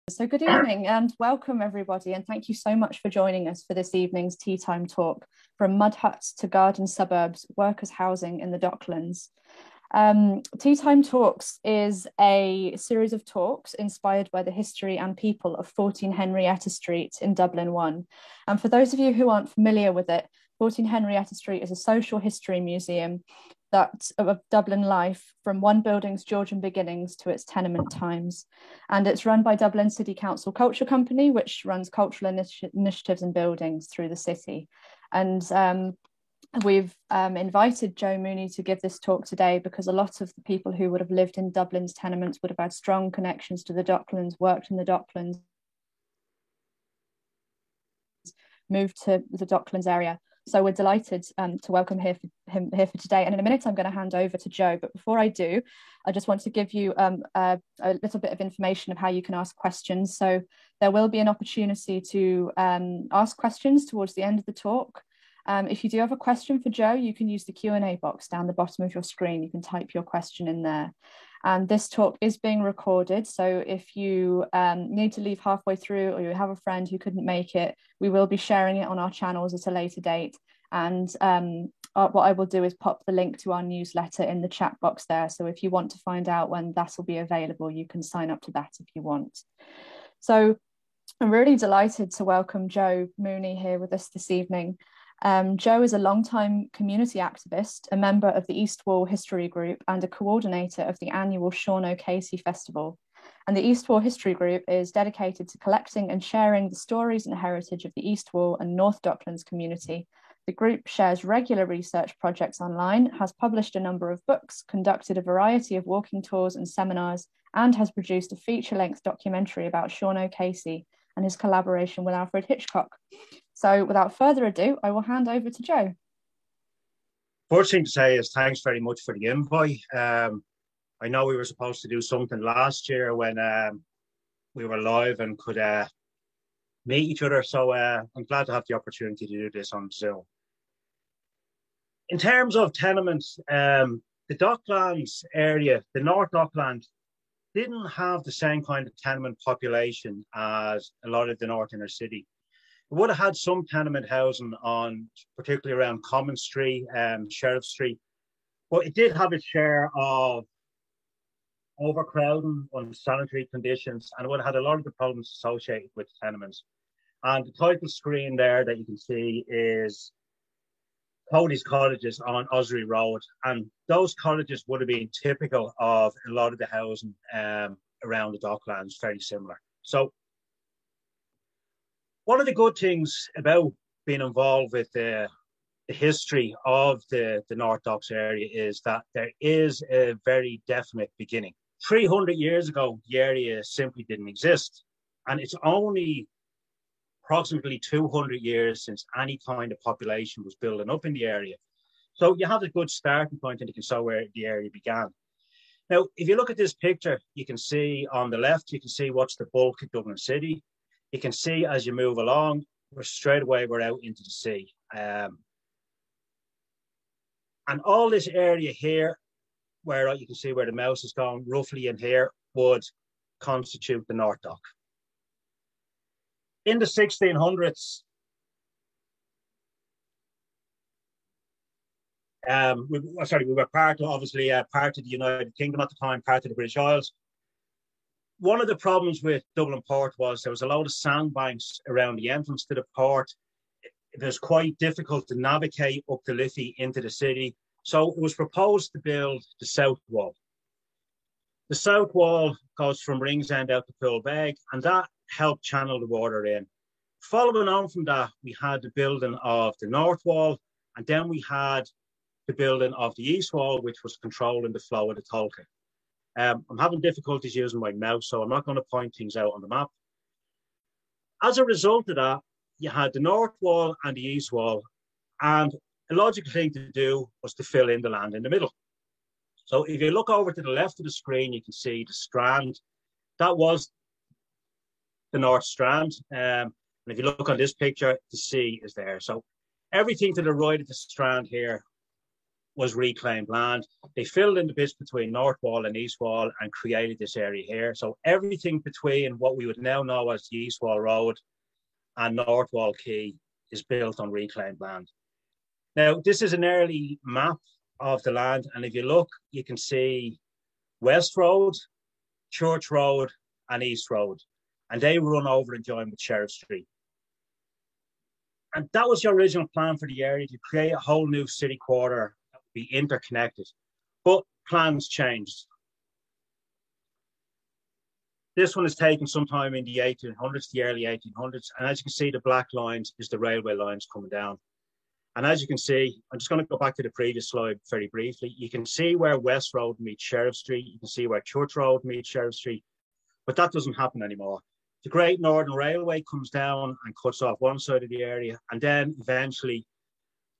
So good evening and welcome everybody, and thank you so much for joining us for this evening's Tea Time talk, From Mud Huts to Garden Suburbs, Workers' Housing in the Docklands. Tea Time Talks is a series of talks inspired by the history and people of 14 Henrietta Street in Dublin 1. And for those of you who aren't familiar with it, 14 Henrietta Street is a social history museum of Dublin life, from one building's Georgian beginnings to its tenement times. And it's run by Dublin City Council Culture Company, which runs cultural initiatives and buildings through the city. And we've invited Joe Mooney to give this talk today because a lot of the people who would have lived in Dublin's tenements would have had strong connections to the Docklands, worked in the Docklands, moved to the Docklands area. So we're delighted to welcome him here for today. And in a minute, I'm going to hand over to Joe. But before I do, I just want to give you a little bit of information of how you can ask questions. So there will be an opportunity to ask questions towards the end of the talk. If you do have a question for Joe, you can use the Q&A box down the bottom of your screen. You can type your question in there. And this talk is being recorded. So if you need to leave halfway through, or you have a friend who couldn't make it, we will be sharing it on our channels at a later date. And what I will do is pop the link to our newsletter in the chat box there. So if you want to find out when that will be available, you can sign up to that if you want. So I'm really delighted to welcome Joe Mooney here with us this evening. Joe is a longtime community activist, a member of the East Wall History Group, and a coordinator of the annual Sean O'Casey Festival. And the East Wall History Group is dedicated to collecting and sharing the stories and heritage of the East Wall and North Docklands community. The group shares regular research projects online, has published a number of books, conducted a variety of walking tours and seminars, and has produced a feature-length documentary about Sean O'Casey and his collaboration with Alfred Hitchcock. So without further ado, I will hand over to Joe. First thing to say is thanks very much for the invite. I know we were supposed to do something last year when we were live and could meet each other. So I'm glad to have the opportunity to do this on Zoom. In terms of tenements, the Docklands area, the North Docklands, didn't have the same kind of tenement population as a lot of the North Inner City. It would have had some tenement housing on, particularly around Common Street, Sheriff Street, but it did have its share of overcrowding, unsanitary conditions, and it would have had a lot of the problems associated with tenements. And the title screen there that you can see is Cody's Cottages on Ossory Road, and those cottages would have been typical of a lot of the housing around the Docklands, very similar. So one of the good things about being involved with the history of the North Docks area is that there is a very definite beginning. 300 years ago, the area simply didn't exist, and it's only approximately 200 years since any kind of population was building up in the area. So you have a good starting point, and you can see where the area began. Now, if you look at this picture, you can see on the left, you can see what's the bulk of Dublin City. You can see as you move along, straight away we're out into the sea. And all this area here, where you can see where the mouse is going, roughly in here, would constitute the North Dock. In the 1600s, we were part of the United Kingdom at the time, part of the British Isles. One of the problems with Dublin Port was there was a load of sandbanks around the entrance to the port. It was quite difficult to navigate up the Liffey into the city. So it was proposed to build the South Wall. The South Wall goes from Ringsend out to Poolbeg, and that helped channel the water in. Following on from that, we had the building of the North Wall, and then we had the building of the East Wall, which was controlling the flow of the Tolka. I'm having difficulties using my mouse, so I'm not going to point things out on the map. As a result of that, you had the North Wall and the East Wall, and a logical thing to do was to fill in the land in the middle. So if you look over to the left of the screen, you can see the Strand. That was the North Strand. And if you look on this picture, the sea is there. So everything to the right of the Strand here was reclaimed land. They filled in the bits between North Wall and East Wall and created this area here. So everything between what we would now know as the East Wall Road and North Wall Quay is built on reclaimed land. Now, this is an early map of the land, and if you look, you can see West Road, Church Road, and East Road, and they run over and join with Sheriff Street. And that was the original plan for the area, to create a whole new city quarter that would be interconnected. But plans changed. This one is taken sometime in the 1800s, the early 1800s. And as you can see, the black lines is the railway lines coming down. And as you can see, I'm just going to go back to the previous slide very briefly. You can see where West Road meets Sheriff Street. You can see where Church Road meets Sheriff Street. But that doesn't happen anymore. The Great Northern Railway comes down and cuts off one side of the area, and then eventually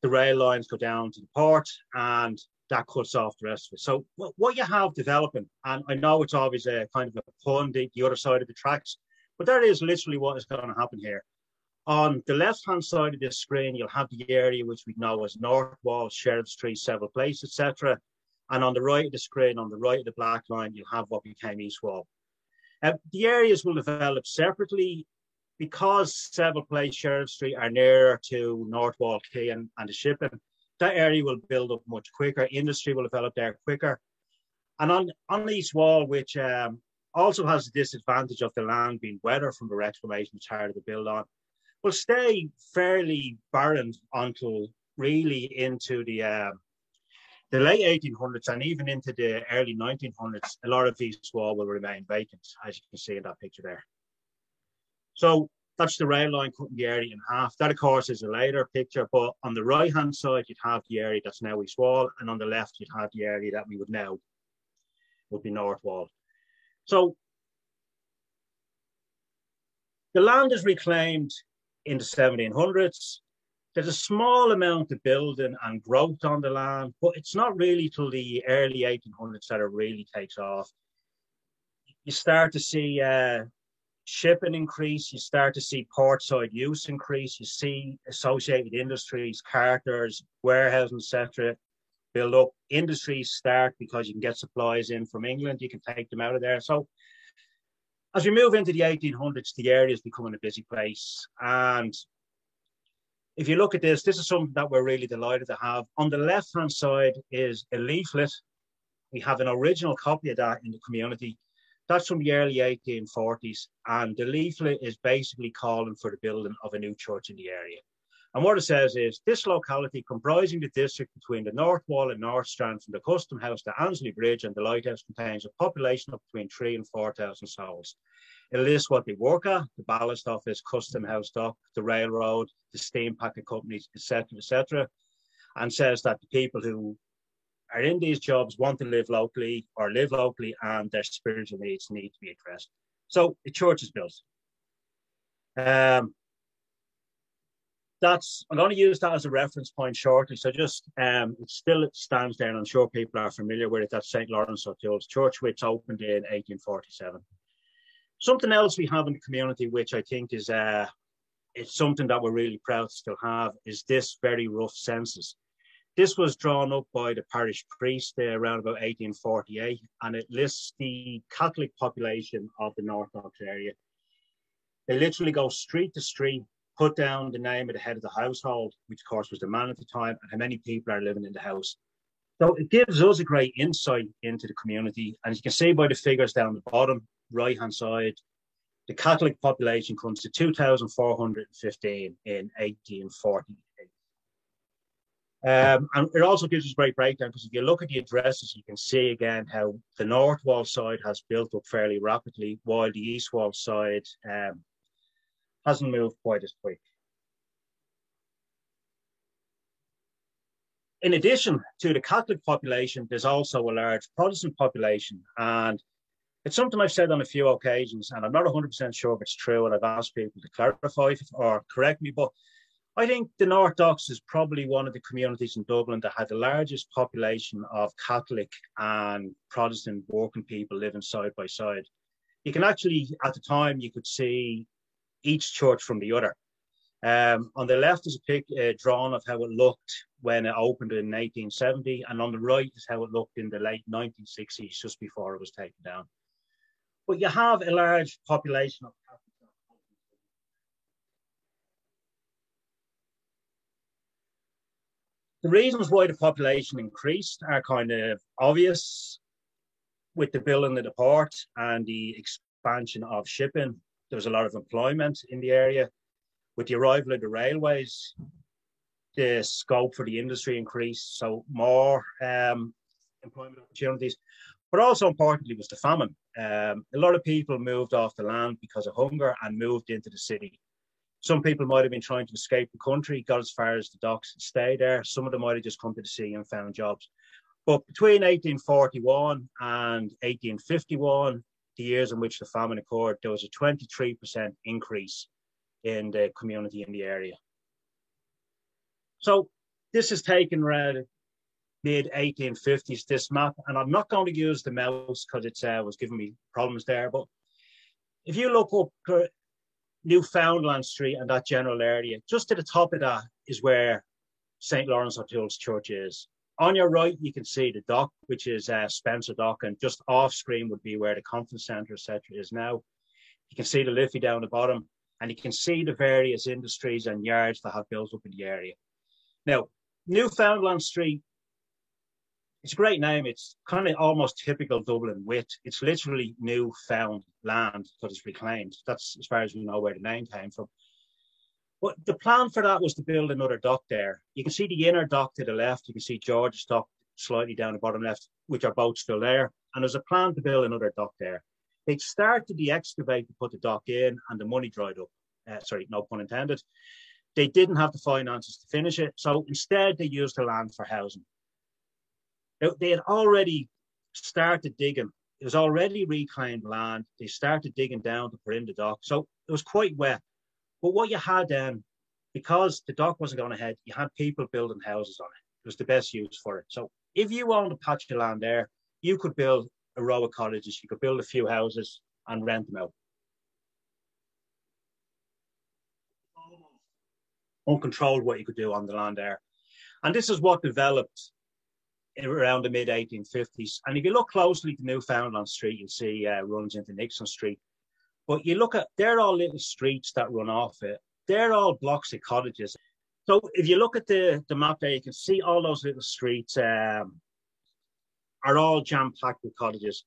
the rail lines go down to the port, and that cuts off the rest of it. So what you have developing, and I know it's always a kind of a pun, the other side of the tracks, but that is literally what is going to happen here. On the left-hand side of this screen, you'll have the area which we know as North Wall, Sheriff Street, Seville Place, etc. And on the right of the screen, on the right of the black line, you'll have what became East Wall. The areas will develop separately because Seville Place, Sheriff Street are nearer to North Wall Quay and the shipping. That area will build up much quicker. Industry will develop there quicker. And on East Wall, which also has the disadvantage of the land being wetter from the reclamation, it's harder to build on, will stay fairly barren until really into the late 1800s and even into the early 1900s. A lot of East Wall will remain vacant, as you can see in that picture there. So that's the rail line cutting the area in half. That, of course, is a later picture, but on the right-hand side, you'd have the area that's now East Wall, and on the left, you'd have the area that we would be North Wall. So the land is reclaimed in the 1700s. There's a small amount of building and growth on the land, but it's not really till the early 1800s that it really takes off. You start to see shipping increase, you start to see portside use increase, you see associated industries, carters, warehousing, etc. build up. Industries start because you can get supplies in from England, you can take them out of there. So as we move into the 1800s, the area is becoming a busy place. And if you look at this, this is something that we're really delighted to have. On the left-hand side is a leaflet. We have an original copy of that in the community. That's from the early 1840s. And the leaflet is basically calling for the building of a new church in the area. And what it says is, this locality comprising the district between the North Wall and North Strand from the Custom House to Annesley Bridge and the Lighthouse contains a population of between 3,000 and 4,000 souls. It lists what they work at: the ballast office, Custom House dock, the railroad, the steam packet companies, etc., and says that the people who are in these jobs want to live locally and their spiritual needs need to be addressed. So the church is built. I'm going to use that as a reference point shortly. So just, it stands there, and I'm sure people are familiar with it. That's St. Lawrence O'Toole's Church, which opened in 1847. Something else we have in the community, which I think is it's something that we're really proud to still have, is this very rough census. This was drawn up by the parish priest around about 1848, and it lists the Catholic population of the North Docks area. They literally go street to street, put down the name of the head of the household, which of course was the man at the time, and how many people are living in the house. So it gives us a great insight into the community. And as you can see by the figures down the bottom, right-hand side, the Catholic population comes to 2,415 in 1848. And it also gives us a great breakdown, because if you look at the addresses, you can see again how the North Wall side has built up fairly rapidly, while the East Wall side hasn't moved quite as quick. In addition to the Catholic population, there's also a large Protestant population. And it's something I've said on a few occasions, and I'm not 100% sure if it's true, and I've asked people to clarify or correct me, but I think the North Docks is probably one of the communities in Dublin that had the largest population of Catholic and Protestant working people living side by side. You can actually, at the time, you could see each church from the other. On the left is a pic drawn of how it looked when it opened in 1870, and on the right is how it looked in the late 1960s, just before it was taken down. But you have a large population of the reasons why the population increased are kind of obvious. With the building of the port and the expansion of shipping, there was a lot of employment in the area. With the arrival of the railways, the scope for the industry increased, so more employment opportunities. But also importantly was the famine. A lot of people moved off the land because of hunger and moved into the city. Some people might have been trying to escape the country, got as far as the docks and stayed there. Some of them might have just come to the sea and found jobs. But between 1841 and 1851, the years in which the famine occurred, there was a 23% increase in the community in the area. So this is taken around mid-1850s, this map, and I'm not going to use the mouse because it was giving me problems there, but if you look up Newfoundland Street and that general area, just to the top of that is where St. Lawrence O'Toole's Church is. On your right, you can see the dock, which is Spencer Dock, and just off screen would be where the conference centre, etc., is now. You can see the Liffey down the bottom, and you can see the various industries and yards that have built up in the area. Now, Newfoundland Street, it's a great name. It's kind of almost typical Dublin wit. It's literally new found land that is reclaimed. That's as far as we know where the name came from. But the plan for that was to build another dock there. You can see the inner dock to the left. You can see George's dock slightly down the bottom left, which are both still there. And there's a plan to build another dock there. They started the excavate to put the dock in, and the money dried up. Sorry, no pun intended. They didn't have the finances to finish it. So instead, they used the land for housing. They had already started digging. It was already reclaimed land. They started digging down to put in the dock. So it was quite wet. But what you had then, because the dock wasn't going ahead, you had people building houses on it. It was the best use for it. So if you owned a patch of land there, you could build a row of cottages, you could build a few houses and rent them out. Uncontrolled what you could do on the land there. And this is what developed around the mid-1850s. And if you look closely to Newfoundland Street, you'll see runs into Nixon Street. But you look at, they're all little streets that run off it. They're all blocks of cottages. So if you look at the map there, you can see all those little streets are all jam-packed with cottages.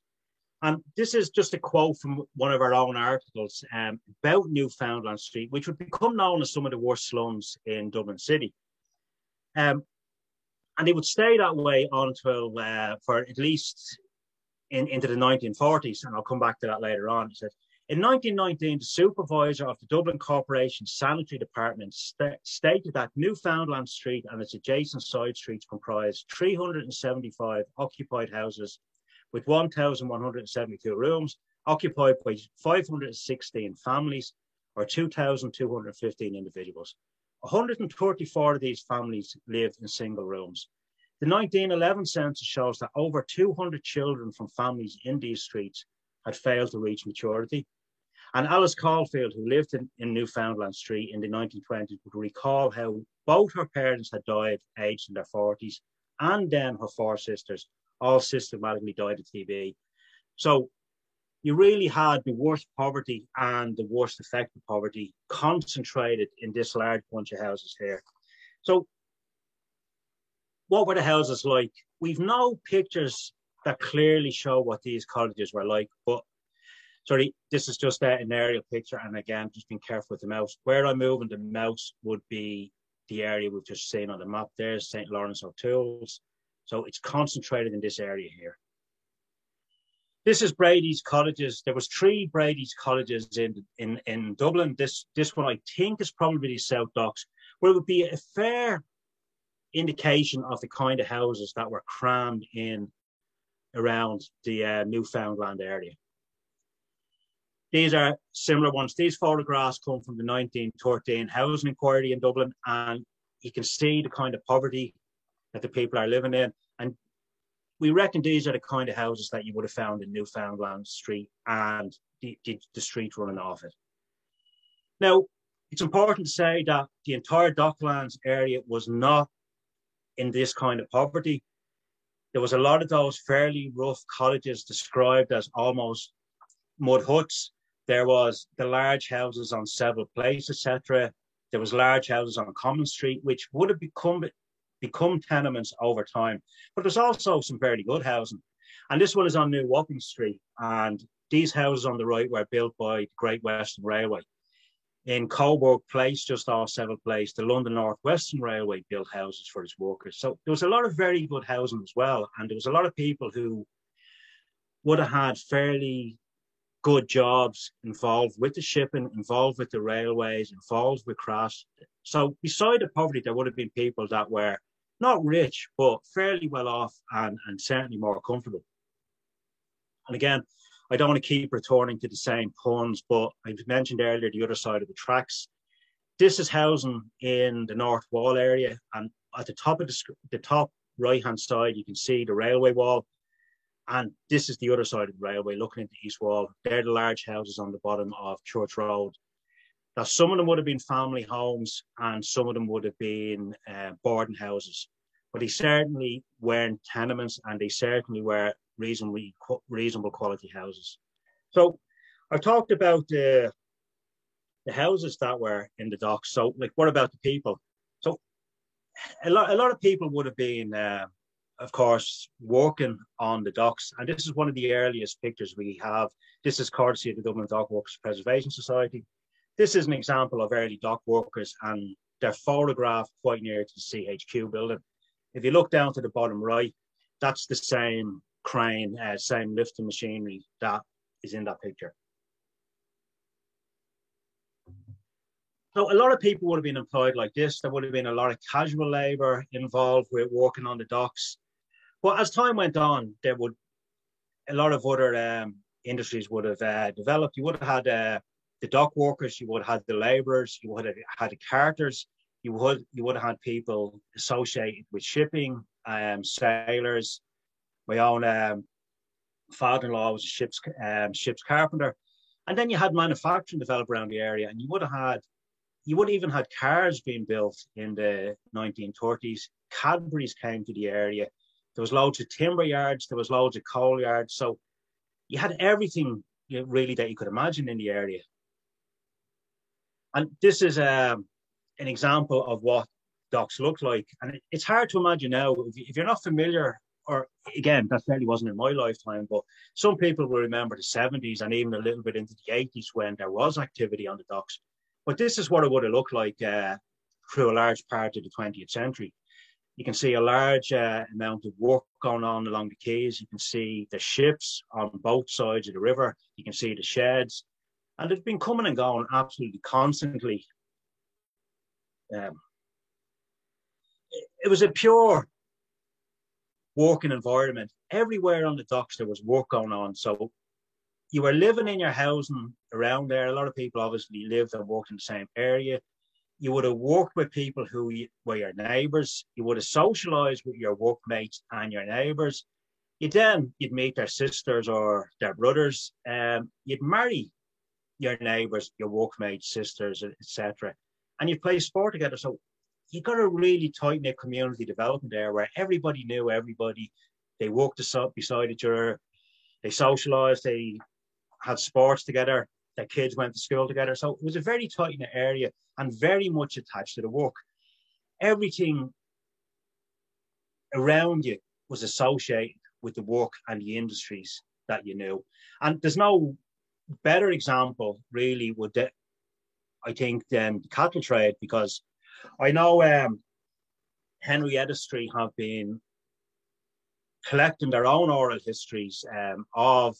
And this is just a quote from one of our own articles about Newfoundland Street, which would become known as some of the worst slums in Dublin City. And they would stay that way until for at least into the 1940s. And I'll come back to that later on. It says, in 1919, the supervisor of the Dublin Corporation Sanitary Department stated that Newfoundland Street and its adjacent side streets comprise 375 occupied houses with 1,172 rooms, occupied by 516 families or 2,215 individuals. 134 of these families lived in single rooms. The 1911 census shows that over 200 children from families in these streets had failed to reach maturity. And Alice Caulfield, who lived in Newfoundland Street in the 1920s, would recall how both her parents had died aged in their 40s, and then her four sisters all systematically died of TB. So you really had the worst poverty and the worst effect of poverty concentrated in this large bunch of houses here. So what were the houses like? We've no pictures that clearly show what these cottages were like, but sorry, this is just an aerial picture. And again, just being careful with the mouse. Where I'm moving the mouse would be the area we've just seen on the map. There's St. Lawrence O'Toole's. So it's concentrated in this area here. This is Brady's Cottages. There was 3 Brady's Cottages in Dublin. This one I think is probably the South Docks, where it would be a fair indication of the kind of houses that were crammed in around the Newfoundland area. These are similar ones. These photographs come from the 1913 housing inquiry in Dublin, and you can see the kind of poverty that the people are living in. And we reckon these are the kind of houses that you would have found in Newfoundland Street and the street running off it. Now, It's important to say that the entire Docklands area was not in this kind of poverty. There was a lot of those fairly rough cottages described as almost mud huts. There was the large houses on Seville Place, etc. There was large houses on Common Street, which would have become tenements over time. But there's also some fairly good housing. And this one is on New Wapping Street. And these houses on the right were built by the Great Western Railway. In Coburg Place, just off Seville Place, the London North Western Railway built houses for its workers. So there was a lot of very good housing as well. And there was a lot of people who would have had fairly good jobs involved with the shipping, involved with the railways, involved with crafts. So beside the poverty, there would have been people that were not rich, but fairly well off and certainly more comfortable. And again, I don't want to keep returning to the same puns, but I mentioned earlier the other side of the tracks. This is housing in the North Wall area, and at the top of the top right-hand side, you can see the railway wall, and this is the other side of the railway, looking into the East Wall. They're the large houses on the bottom of Church Road. Now, some of them would have been family homes, and some of them would have been boarding houses, but they certainly weren't tenements, and they certainly were reasonable quality houses. So I've talked about the houses that were in the docks. So, like, what about the people? So a lot of people would have been, of course, working on the docks. And this is one of the earliest pictures we have. This is courtesy of the Dublin Dock Workers Preservation Society. This is an example of early dock workers, and they're photographed quite near to the CHQ building. If you look down to the bottom right, that's the same crane, same lifting machinery that is in that picture. So a lot of people would have been employed like this. There would have been a lot of casual labour involved with working on the docks. But as time went on, a lot of other industries would have developed. You would have had the dock workers, you would have had the labourers, you would have had the carters, you would have had people associated with shipping, sailors. My own father-in-law was a ship's carpenter. And then you had manufacturing develop around the area, and you would have even had cars being built in the 1930s. Cadbury's came to the area. There was loads of timber yards. There was loads of coal yards. So you had everything really that you could imagine in the area. And this is an example of what docks look like. And it's hard to imagine now, if you're not familiar, or again, that certainly wasn't in my lifetime, but some people will remember the 70s and even a little bit into the 80s when there was activity on the docks. But this is what it would have looked like through a large part of the 20th century. You can see a large amount of work going on along the quays. You can see the ships on both sides of the river. You can see the sheds. And they've been coming and going absolutely constantly. It was a pure working environment. Everywhere on the docks there was work going on. So you were living in your housing around there. A lot of people obviously lived and worked in the same area. You would have worked with people who were your neighbours. You would have socialised with your workmates and your neighbours. You'd meet their sisters or their brothers. You'd marry your neighbours, your workmates, sisters, etc. And you'd play sport together. So you got a really tight-knit community development there where everybody knew everybody. They worked beside each other. They socialised. They had sports together. Their kids went to school together. So it was a very tight-knit area and very much attached to the work. Everything around you was associated with the work and the industries that you knew. And there's no better example, really, I think, than the cattle trade, because I know Henrietta Street have been collecting their own oral histories of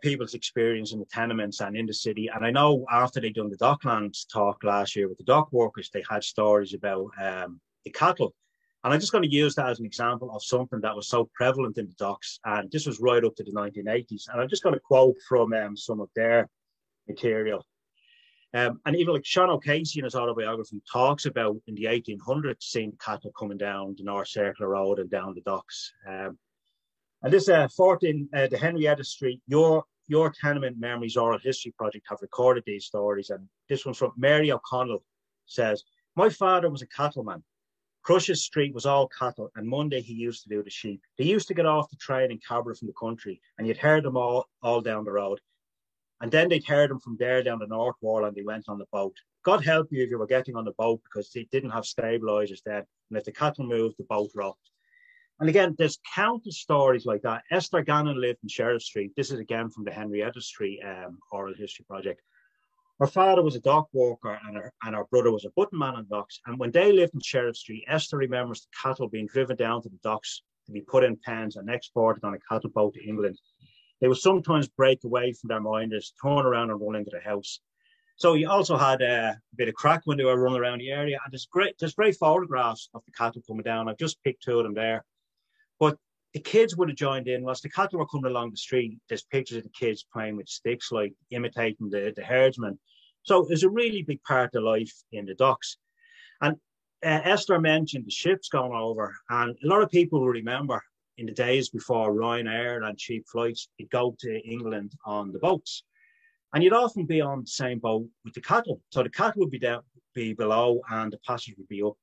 people's experience in the tenements and in the city. And I know after they done the Docklands talk last year with the dock workers, they had stories about the cattle. And I'm just going to use that as an example of something that was so prevalent in the docks. And this was right up to the 1980s. And I'm just going to quote from some of their material. And even like Sean O'Casey in his autobiography talks about in the 1800s seeing cattle coming down the North Circular Road and down the docks. And this the Henrietta Street Your Tenement Memories Oral History Project have recorded these stories. And this one's from Mary O'Connell, says, my father was a cattleman. Crush's Street was all cattle, and Monday he used to do the sheep. They used to get off the train in Cabra from the country, and you'd hear them all down the road. And then they'd hear them from there down the North Wall, and they went on the boat. God help you if you were getting on the boat, because they didn't have stabilizers then. And if the cattle moved, the boat rocked. And again, there's countless stories like that. Esther Gannon lived in Sheriff Street. This is again from the Henrietta Street Oral History Project. Her father was a dock worker and her brother was a button man on docks. And when they lived in Sheriff Street, Esther remembers the cattle being driven down to the docks to be put in pens and exported on a cattle boat to England. They would sometimes break away from their minders, turn around and run into the house. So you also had a bit of crack when they were running around the area. And there's great photographs of the cattle coming down. I've just picked two of them there. But the kids would have joined in. Whilst the cattle were coming along the street, there's pictures of the kids playing with sticks, like imitating the herdsmen. So it's a really big part of life in the docks. And Esther mentioned the ships going over. And a lot of people will remember in the days before Ryanair and cheap flights, you'd go to England on the boats. And you'd often be on the same boat with the cattle. So the cattle would be below and the passengers would be up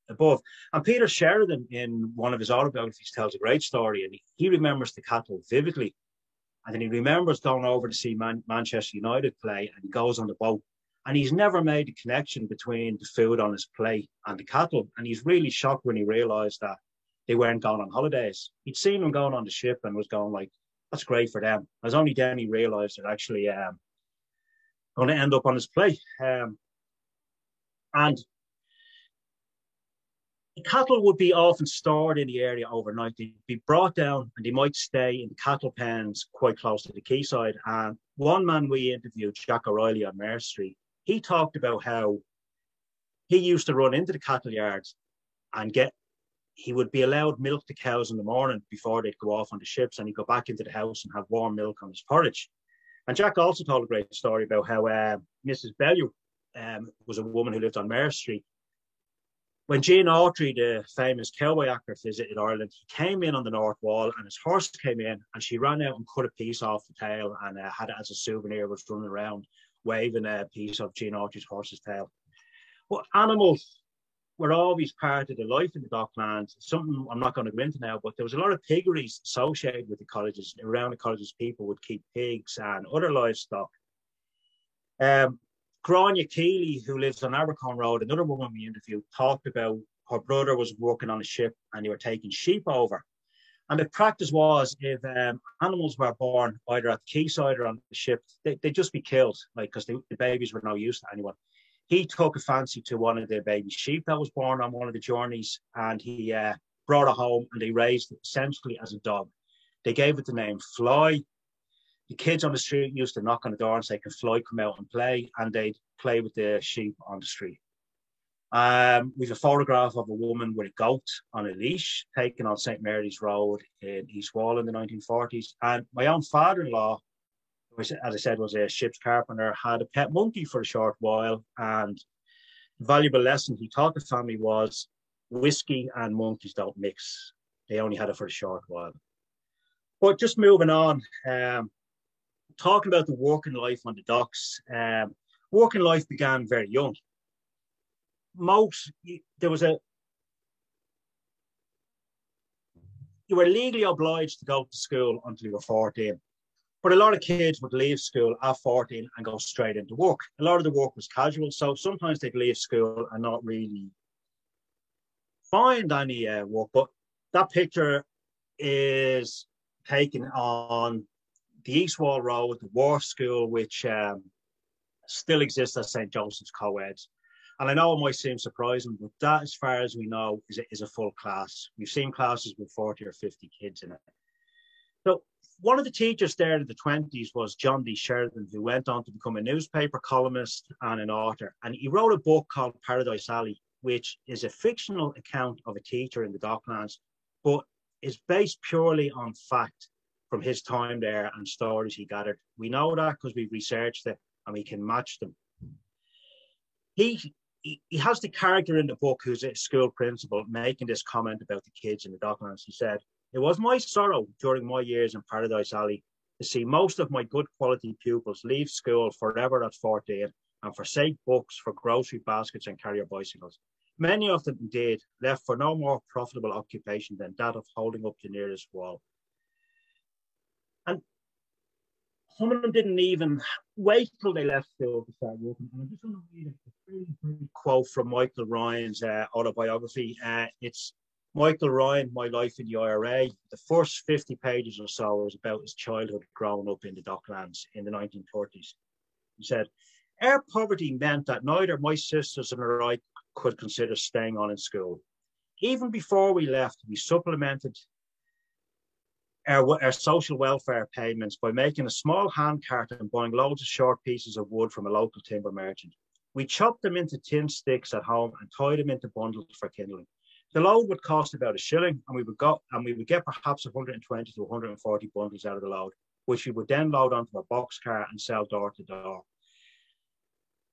above. And Peter Sheridan, in one of his autobiographies, tells a great story. And he remembers the cattle vividly. And then he remembers going over to see Manchester United play, and he goes on the boat. And he's never made a connection between the food on his plate and the cattle. And he's really shocked when he realised that they weren't going on holidays. He'd seen them going on the ship and was going like, that's great for them. It was only then he realised they're actually going to end up on his plate. And the cattle would be often stored in the area overnight. They'd be brought down and they might stay in the cattle pens quite close to the quayside. And one man we interviewed, Jack O'Reilly on Mare Street, he talked about how he used to run into the cattle yards and he would be allowed milk the cows in the morning before they'd go off on the ships, and he'd go back into the house and have warm milk on his porridge. And Jack also told a great story about how Mrs. Bellew was a woman who lived on Mare Street. When Gene Autry, the famous cowboy actor, visited Ireland, he came in on the North Wall and his horse came in, and she ran out and cut a piece off the tail and had it as a souvenir, was running around waving a piece of Gene Autry's horse's tail. But animals were always part of the life in the Docklands. Something I'm not going to go into now, but there was a lot of piggeries associated with the cottages. Around the cottages, people would keep pigs and other livestock. Grania Keeley, who lives on Abercorn Road, another woman we interviewed, talked about her brother was working on a ship and they were taking sheep over. And the practice was, if animals were born either at the quayside or on the ship, they'd just be killed, like, because the babies were no use to anyone. He took a fancy to one of the baby sheep that was born on one of the journeys, and he brought it home and they raised it essentially as a dog. They gave it the name Fly. The kids on the street used to knock on the door and say, can Fly come out and play? And they'd play with the sheep on the street. We have a photograph of a woman with a goat on a leash taken on St. Mary's Road in East Wall in the 1940s. And my own father-in-law, which, as I said, was a ship's carpenter, had a pet monkey for a short while. And the valuable lesson he taught the family was whiskey and monkeys don't mix. They only had it for a short while. But just moving on, talking about the working life on the docks, working life began very young. You were legally obliged to go to school until you were 14. But a lot of kids would leave school at 14 and go straight into work. A lot of the work was casual, so sometimes they'd leave school and not really find any work. But that picture is taken on the East Wall Road, the Wharf School, which still exists as St. Joseph's Co-ed. And I know it might seem surprising, but that, as far as we know, is a full class. We've seen classes with 40 or 50 kids in it. So one of the teachers there in the 20s was John D. Sheridan, who went on to become a newspaper columnist and an author. And he wrote a book called Paradise Alley, which is a fictional account of a teacher in the Docklands, but is based purely on fact from his time there and stories he gathered. We know that because we've researched it and we can match them. He has the character in the book who's a school principal making this comment about the kids in the Docklands. He said, "It was my sorrow during my years in Paradise Alley to see most of my good quality pupils leave school forever at 14 and forsake books for grocery baskets and carrier bicycles. Many of them indeed left for no more profitable occupation than that of holding up the nearest wall. And some of them didn't even wait till they left school to start working. And I'm just going to read a very brief quote from Michael Ryan's autobiography. It's Michael Ryan, My Life in the IRA. The first 50 pages or so was about his childhood growing up in the Docklands in the 1930s. He said, "Our poverty meant that neither my sisters nor I could consider staying on in school. Even before we left, we supplemented our social welfare payments by making a small hand cart and buying loads of short pieces of wood from a local timber merchant. We chopped them into tin sticks at home and tied them into bundles for kindling. The load would cost about a shilling, and we would get perhaps 120 to 140 bundles out of the load, which we would then load onto a box car and sell door to door.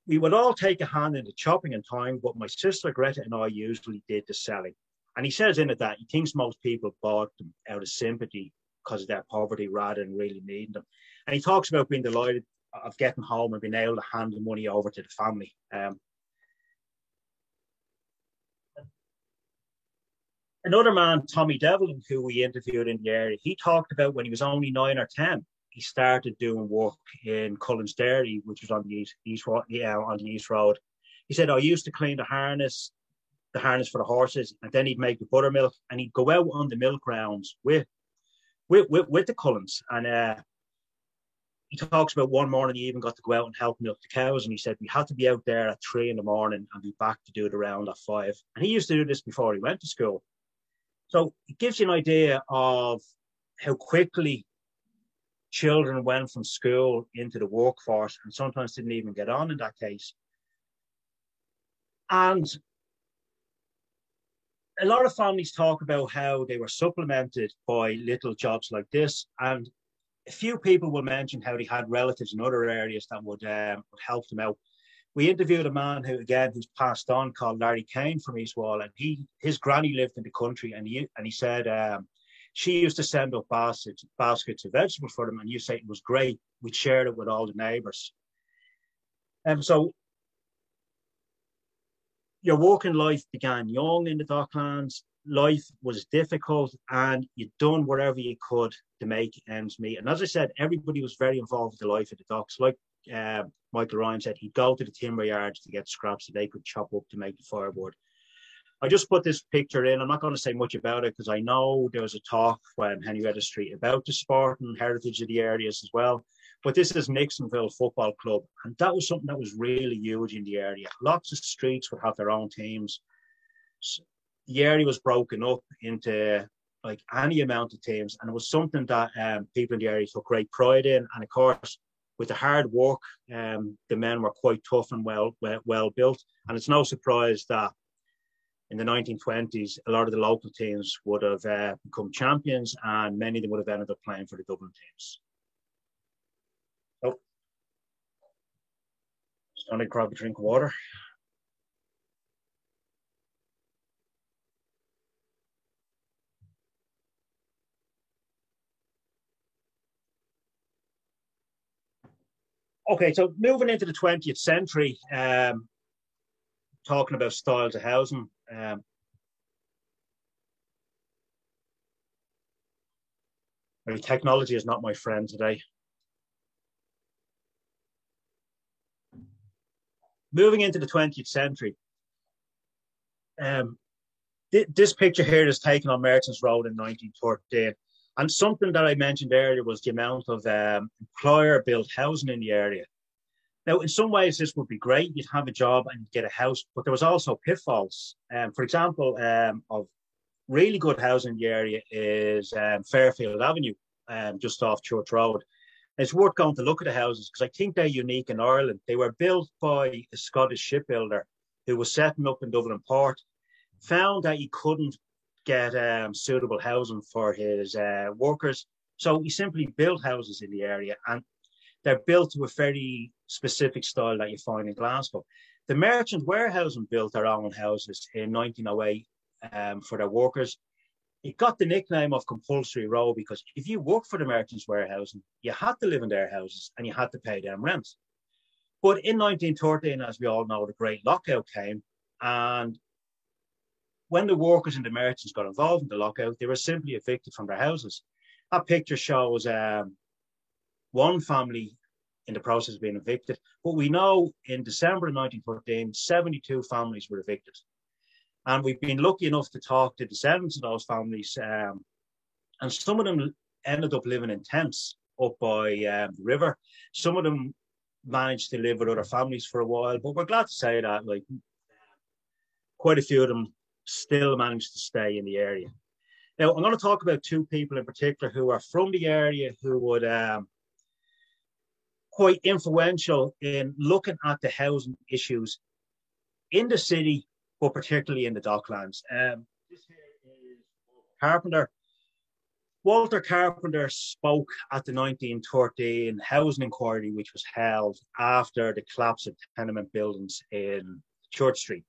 We would all take a hand in the chopping and tying, but my sister Greta and I usually did the selling." And he says in it that he thinks most people bought them out of sympathy because of their poverty rather than really needing them. And he talks about being delighted of getting home and being able to hand the money over to the family. Another man, Tommy Devlin, who we interviewed in the area, he talked about when he was only 9 or 10, he started doing work in Cullen's Dairy, which was on the East Road. He said, "I used to clean the harness for the horses, and then he'd make the buttermilk, and he'd go out on the milk rounds with the Cullens." And he talks about one morning he even got to go out and help milk the cows, and he said we had to be out there at 3 in the morning and be back to do the round at 5. And he used to do this before he went to school. So it gives you an idea of how quickly children went from school into the workforce and sometimes didn't even get on in that case. And a lot of families talk about how they were supplemented by little jobs like this. And a few people will mention how they had relatives in other areas that would help them out. We interviewed a man who's passed on, called Larry Kane from East Wall, and his granny lived in the country, and he said she used to send up baskets of vegetables for them, and you say it was great. We'd share it with all the neighbours. So your working life began young in the Docklands. Life was difficult, and you'd done whatever you could to make ends meet. And as I said, everybody was very involved with the life of the docks. Like Michael Ryan said, he'd go to the timber yards to get scraps that they could chop up to make the firewood. I just put this picture in. I'm not going to say much about it because I know there was a talk when Henrietta Street about the sport and heritage of the areas as well. But this is Nixonville Football Club, and that was something that was really huge in the area. Lots of streets would have their own teams. The area was broken up into like any amount of teams, and it was something that people in the area took great pride in. And of course, with the hard work, the men were quite tough and well built. And it's no surprise that in the 1920s, a lot of the local teams would have become champions, and many of them would have ended up playing for the Dublin teams. So, just going to grab a drink of water. Okay, so moving into the 20th century, talking about styles of housing. Technology is not my friend today. Moving into the 20th century, this picture here is taken on Merchants Road in 1913. And something that I mentioned earlier was the amount of employer-built housing in the area. Now, in some ways, this would be great. You'd have a job and you'd get a house, but there was also pitfalls. For example, of really good housing in the area is Fairfield Avenue, just off Church Road. And it's worth going to look at the houses because I think they're unique in Ireland. They were built by a Scottish shipbuilder who was setting up in Dublin Port, found that he couldn't get suitable housing for his workers. So he simply built houses in the area, and they're built to a very specific style that you find in Glasgow. The Merchant Warehousing built their own houses in 1908 for their workers. It got the nickname of Compulsory Row because if you worked for the Merchants' Warehousing, you had to live in their houses and you had to pay them rent. But in 1913, as we all know, the Great Lockout came, and when the workers and the merchants got involved in the lockout, they were simply evicted from their houses. That picture shows one family in the process of being evicted, but we know in December of 1914, 72 families were evicted. And we've been lucky enough to talk to descendants of those families, and some of them ended up living in tents up by the river. Some of them managed to live with other families for a while, but we're glad to say that like quite a few of them still managed to stay in the area. Now, I'm going to talk about two people in particular who are from the area who would quite influential in looking at the housing issues in the city, but particularly in the Docklands. This here is Carpenter. Walter Carpenter spoke at the 1913 housing inquiry, which was held after the collapse of tenement buildings in Church Street.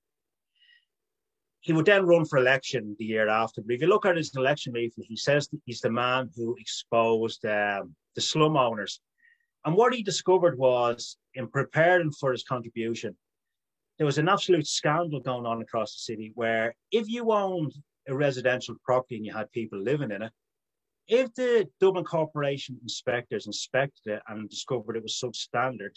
He would then run for election the year after. But if you look at his election leaflet, he says that he's the man who exposed the slum owners. And what he discovered was, in preparing for his contribution, there was an absolute scandal going on across the city where if you owned a residential property and you had people living in it, if the Dublin Corporation inspectors inspected it and discovered it was substandard,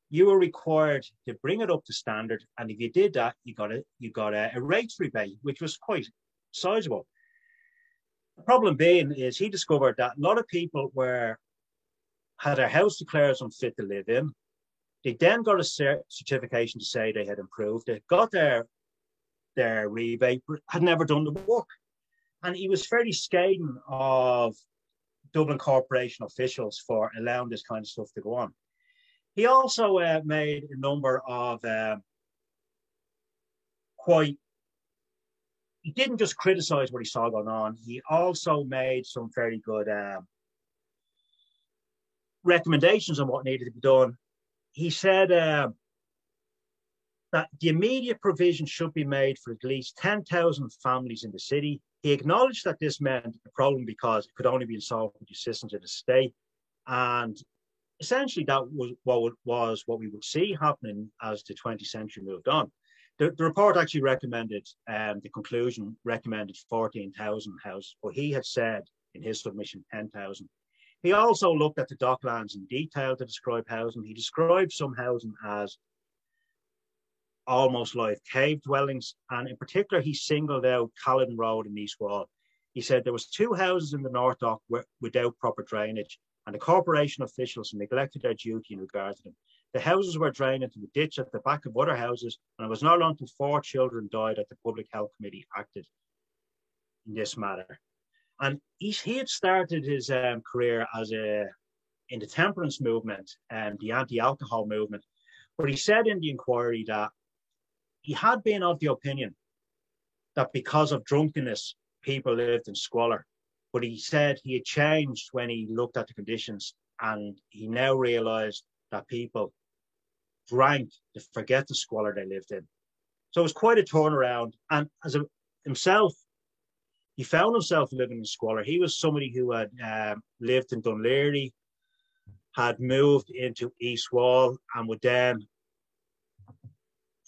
you were required to bring it up to standard. And if you did that, you got a rates rebate, which was quite sizable. The problem being is he discovered that a lot of people had their house declared as unfit to live in. They then got a certification to say they had improved it, got their rebate, but had never done the work. And he was fairly scathing of Dublin Corporation officials for allowing this kind of stuff to go on. He also made a number of he didn't just criticize what he saw going on, he also made some very good recommendations on what needed to be done. He said that the immediate provision should be made for at least 10,000 families in the city. He acknowledged that this meant a problem because it could only be solved with the assistance of the state. And essentially that was what we would see happening as the 20th century moved on. The report actually recommended, the conclusion recommended 14,000 houses, but he had said in his submission 10,000. He also looked at the Docklands in detail to describe housing. He described some housing as almost like cave dwellings, and in particular, he singled out Caledon Road in East Wall. He said there was 2 houses in the North Dock without proper drainage, and the corporation officials neglected their duty in regard to them. The houses were drained into the ditch at the back of other houses, and it was not long until 4 children died that the Public Health Committee acted in this matter. And he had started his career in the temperance movement and the anti-alcohol movement. But he said in the inquiry that he had been of the opinion that because of drunkenness, people lived in squalor. But he said he had changed when he looked at the conditions, and he now realized that people drank to forget the squalor they lived in. So it was quite a turnaround. And himself, he found himself living in squalor. He was somebody who had lived in Dún Laoghaire, had moved into East Wall, and would then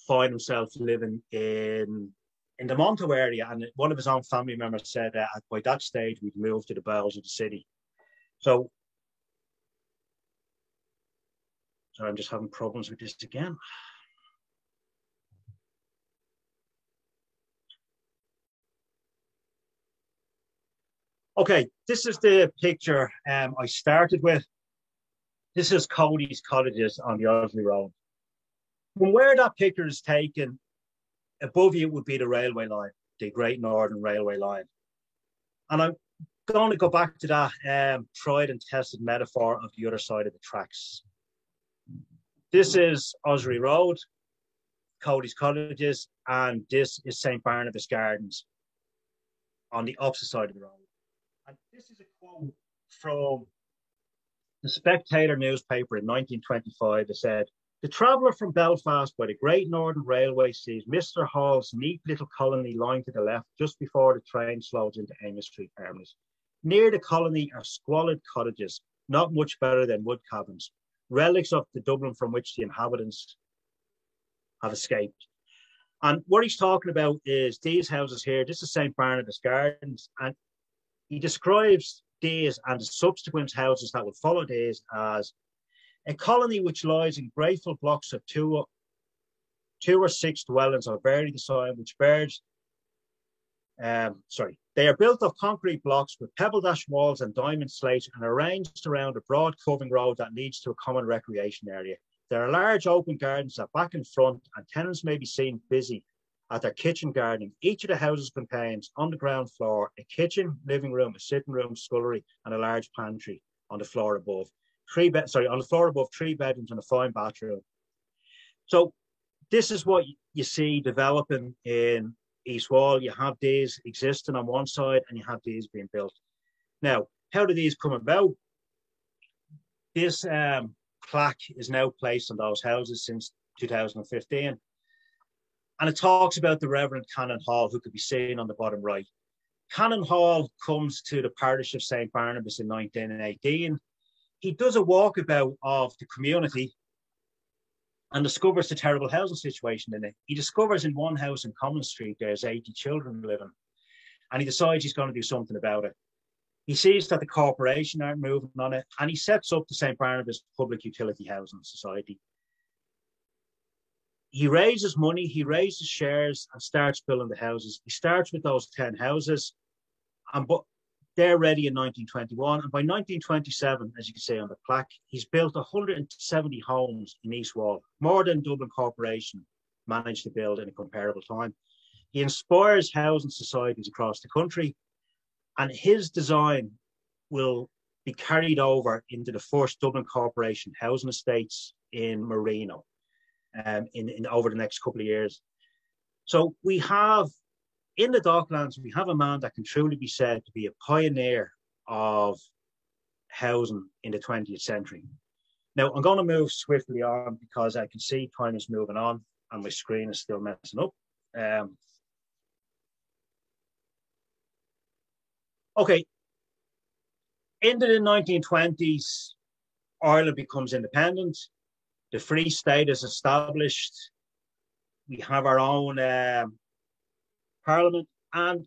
find himself living in the Monto area. And one of his own family members said that by that stage, we'd moved to the bowels of the city. So I'm just having problems with this again. Okay, this is the picture I started with. This is Cody's Cottages on the Ossory Road. From where that picture is taken, above you would be the railway line, the Great Northern Railway line. And I'm going to go back to that tried and tested metaphor of the other side of the tracks. This is Ossory Road, Cody's Cottages, and this is St. Barnabas Gardens on the opposite side of the road. And this is a quote from the Spectator newspaper in 1925. It said, The traveller from Belfast by the Great Northern Railway sees Mr. Hall's neat little colony lying to the left just before the train slows into Amos Street terminus. Near the colony are squalid cottages, not much better than wood cabins, relics of the Dublin from which the inhabitants have escaped. And what he's talking about is these houses here. This is St. Barnabas Gardens, and he describes these and the subsequent houses that would follow these as a colony which lies in grateful blocks of two or six dwellings of varying design, which bears, they are built of concrete blocks with pebble dash walls and diamond slates and arranged around a broad curving road that leads to a common recreation area. There are large open gardens at back and front, and tenants may be seen busy at their kitchen gardening. Each of the houses contains, on the ground floor, a kitchen, living room, a sitting room, scullery, and a large pantry on the floor above. On the floor above, 3 bedrooms and a fine bathroom. So this is what you see developing in East Wall. You have these existing on one side and you have these being built. Now, how do these come about? This plaque is now placed on those houses since 2015. And it talks about the Reverend Canon Hall, who could be seen on the bottom right. Canon Hall comes to the parish of St. Barnabas in 1918. He does a walkabout of the community and discovers the terrible housing situation in it. He discovers in one house in Common Street, there's 80 children living, and he decides he's going to do something about it. He sees that the corporation aren't moving on it, and he sets up the St. Barnabas Public Utility Housing Society. He raises money, he raises shares and starts building the houses. He starts with those 10 houses, but they're ready in 1921. And by 1927, as you can see on the plaque, he's built 170 homes in East Wall, more than Dublin Corporation managed to build in a comparable time. He inspires housing societies across the country, and his design will be carried over into the first Dublin Corporation housing estates in Marino over the next couple of years. So we have, in the Docklands, we have a man that can truly be said to be a pioneer of housing in the 20th century. Now, I'm going to move swiftly on because I can see time is moving on and my screen is still messing up. Okay, into the 1920s, Ireland becomes independent. The Free State is established. We have our own Parliament, and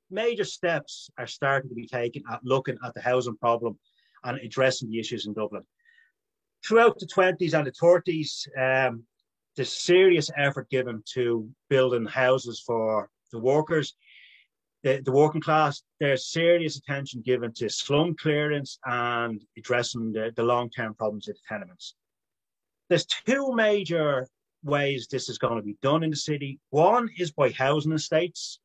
major steps are starting to be taken at looking at the housing problem and addressing the issues in Dublin. Throughout the 20s and the 30s, there's serious effort given to building houses for the workers, the working class. There's serious attention given to slum clearance and addressing the long-term problems of the tenements. There's 2 major ways this is going to be done in the city. One is by housing estates,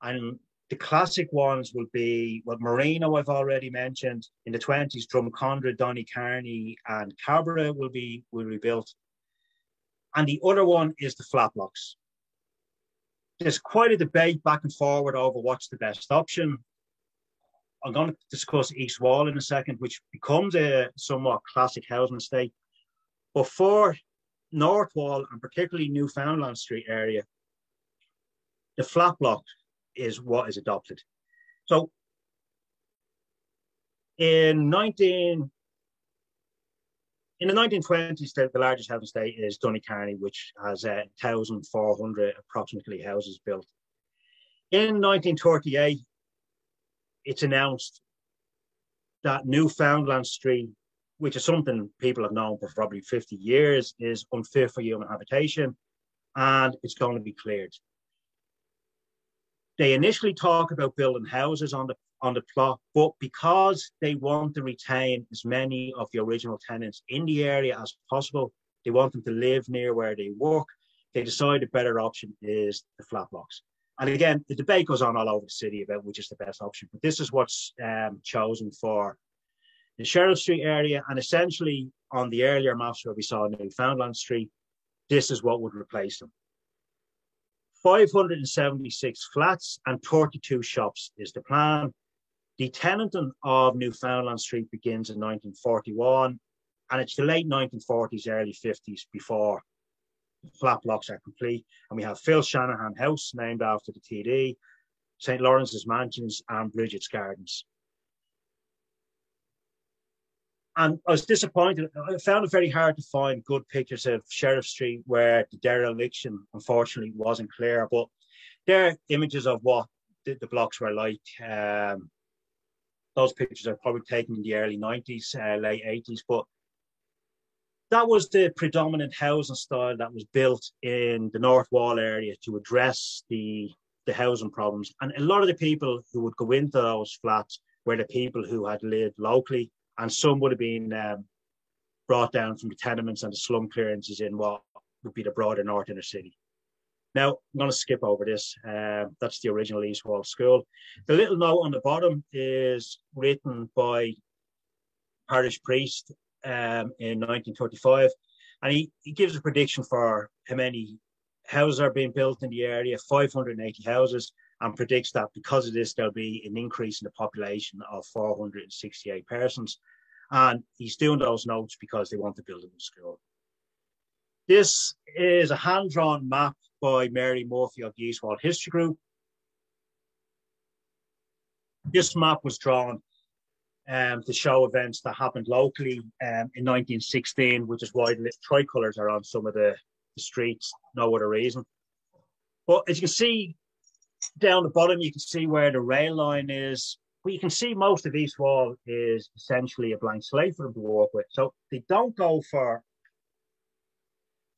and the classic ones will be what Marino I've already mentioned. In the 20s, Drumcondra, Donnycarney and Cabra will be built. And the other one is the flat blocks. There's quite a debate back and forward over what's the best option. I'm going to discuss East Wall in a second, which becomes a somewhat classic housing estate. But for North Wall and particularly Newfoundland Street area, the flat block is what is adopted. So in the 1920s, the largest housing estate is Donnycarney, which has 1,400 approximately houses built. In 1938, it's announced that Newfoundland Street, which is something people have known for probably 50 years, is unfit for human habitation, and it's going to be cleared. They initially talk about building houses on the plot, but because they want to retain as many of the original tenants in the area as possible, they want them to live near where they work, they decide a better option is the flat blocks. And again, the debate goes on all over the city about which is the best option, but this is what's chosen for the Sheriff Street area, and essentially on the earlier maps where we saw Newfoundland Street, this is what would replace them. 576 flats and 32 shops is the plan. The tenanting of Newfoundland Street begins in 1941, And it's the late 1940s, early 50s before flat blocks are complete. And we have Phil Shanahan House, named after the TD, St. Lawrence's Mansions, and Bridget's Gardens. And I was disappointed. I found it very hard to find good pictures of Sheriff Street where the dereliction, unfortunately, wasn't clear. But there are images of what the blocks were like. Those pictures are probably taken in the early 90s, late 80s. But that was the predominant housing style that was built in the North Wall area to address the housing problems. And a lot of the people who would go into those flats were the people who had lived locally, and some would have been brought down from the tenements and the slum clearances in what would be the broader North Inner City. Now, I'm going to skip over this. That's the original East Wall School. The little note on the bottom is written by parish priest in 1935, and he gives a prediction for how many houses are being built in the area, 580 houses, and predicts that because of this, there'll be an increase in the population of 468 persons. And he's doing those notes because they want to build a new school. This is a hand-drawn map by Mary Murphy of the East Wall History Group. This map was drawn to show events that happened locally in 1916, which is why the tricolours are on some of the streets, no other reason. But as you can see down the bottom, you can see where the rail line is. But you can see most of East Wall is essentially a blank slate for them to work with. So they don't go for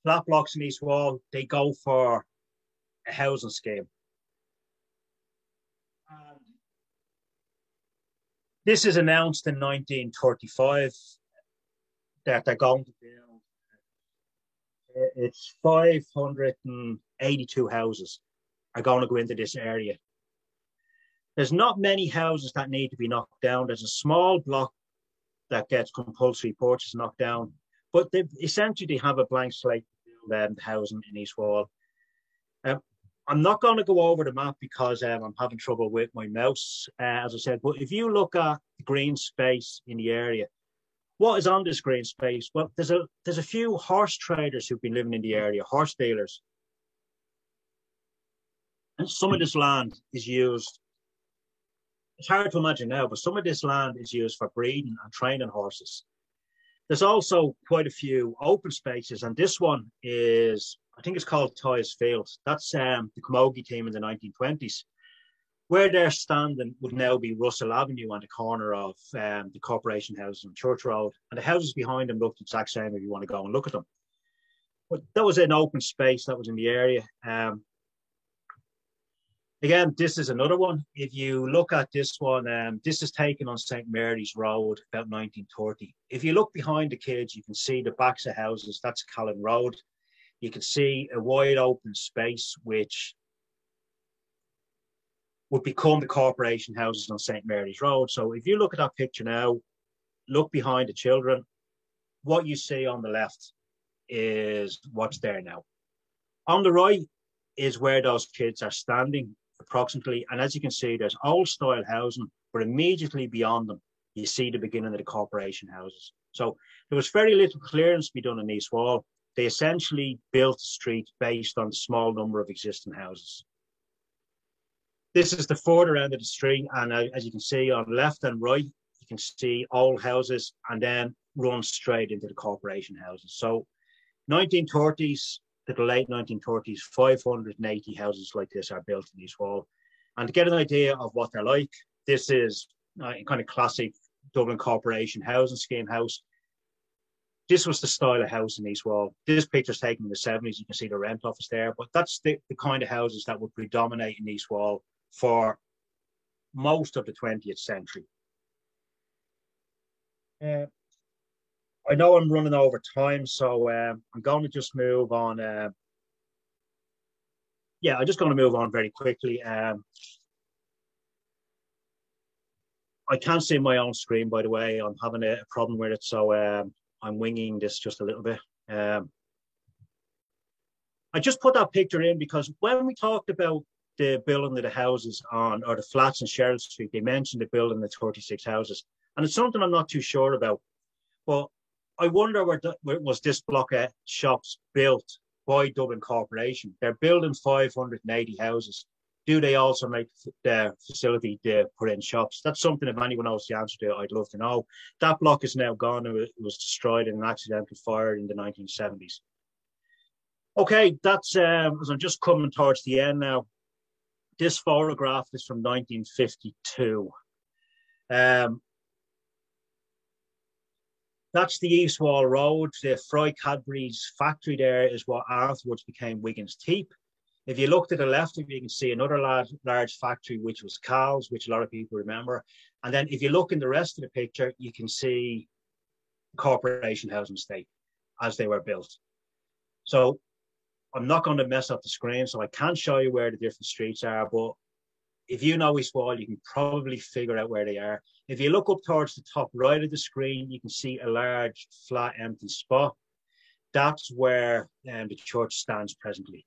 flat blocks in East Wall, they go for a housing scheme. And this is announced in 1935 that they're going to build. It's 582 houses are going to go into this area. There's not many houses that need to be knocked down. There's a small block that gets compulsory purchase knocked down, but essentially they have a blank slate to build housing in East Wall. I'm not going to go over the map because I'm having trouble with my mouse, as I said, but if you look at the green space in the area, what is on this green space? Well, there's a few horse traders who've been living in the area, horse dealers. And some of this land is used, it's hard to imagine now, but some of this land is used for breeding and training horses. There's also quite a few open spaces, and this one is, I think it's called Tyes Field. That's the Camogie team in the 1920s. Where they're standing would now be Russell Avenue on the corner of the Corporation House and Church Road. And the houses behind them look the exact same if you want to go and look at them. But that was an open space that was in the area. Again, this is another one. If you look at this one, this is taken on St. Mary's Road, about 1930. If you look behind the kids, you can see the backs of houses. That's Callan Road. You can see a wide open space, which would become the Corporation Houses on St. Mary's Road. So if you look at that picture now, look behind the children, what you see on the left is what's there now. On the right is where those kids are standing approximately. And as you can see, there's old style housing, but immediately beyond them, you see the beginning of the Corporation Houses. So there was very little clearance to be done in East Wall. They essentially built the street based on the small number of existing houses. This is the further end of the street, and as you can see on left and right, you can see old houses and then run straight into the Corporation Houses. So 1930s to the late 1930s, 580 houses like this are built in East Wall. And to get an idea of what they're like, this is a kind of classic Dublin Corporation housing scheme house. This was the style of house in East Wall. This picture's taken in the 70s. You can see the rent office there, but that's the kind of houses that would predominate in East Wall for most of the 20th century. I know I'm running over time, so I'm going to just move on. I'm just going to move on very quickly. I can't see my own screen, by the way. I'm having a problem with it, so I'm winging this just a little bit. I just put that picture in because when we talked about the building of the houses or the flats in Sheriff Street, they mentioned the building of 36 houses. And it's something I'm not too sure about. But I wonder where was this block of shops built by Dublin Corporation? They're building 580 houses. Do they also make the facility to put in shops? That's something, if anyone knows the answer to, I'd love to know. That block is now gone. It was destroyed in an accidental fire in the 1970s. Okay, that's as I'm just coming towards the end now. This photograph is from 1952. That's the East Wall Road. The Fry Cadbury's factory there is what afterwards became Wiggins Teep. If you look to the left of you, you can see another large factory, which was Cal's, which a lot of people remember. And then if you look in the rest of the picture, you can see Corporation Housing Estate as they were built. So I'm not going to mess up the screen, so I can't show you where the different streets are, but if you know East Wall, you can probably figure out where they are. If you look up towards the top right of the screen, you can see a large, flat, empty spot. That's where the church stands presently.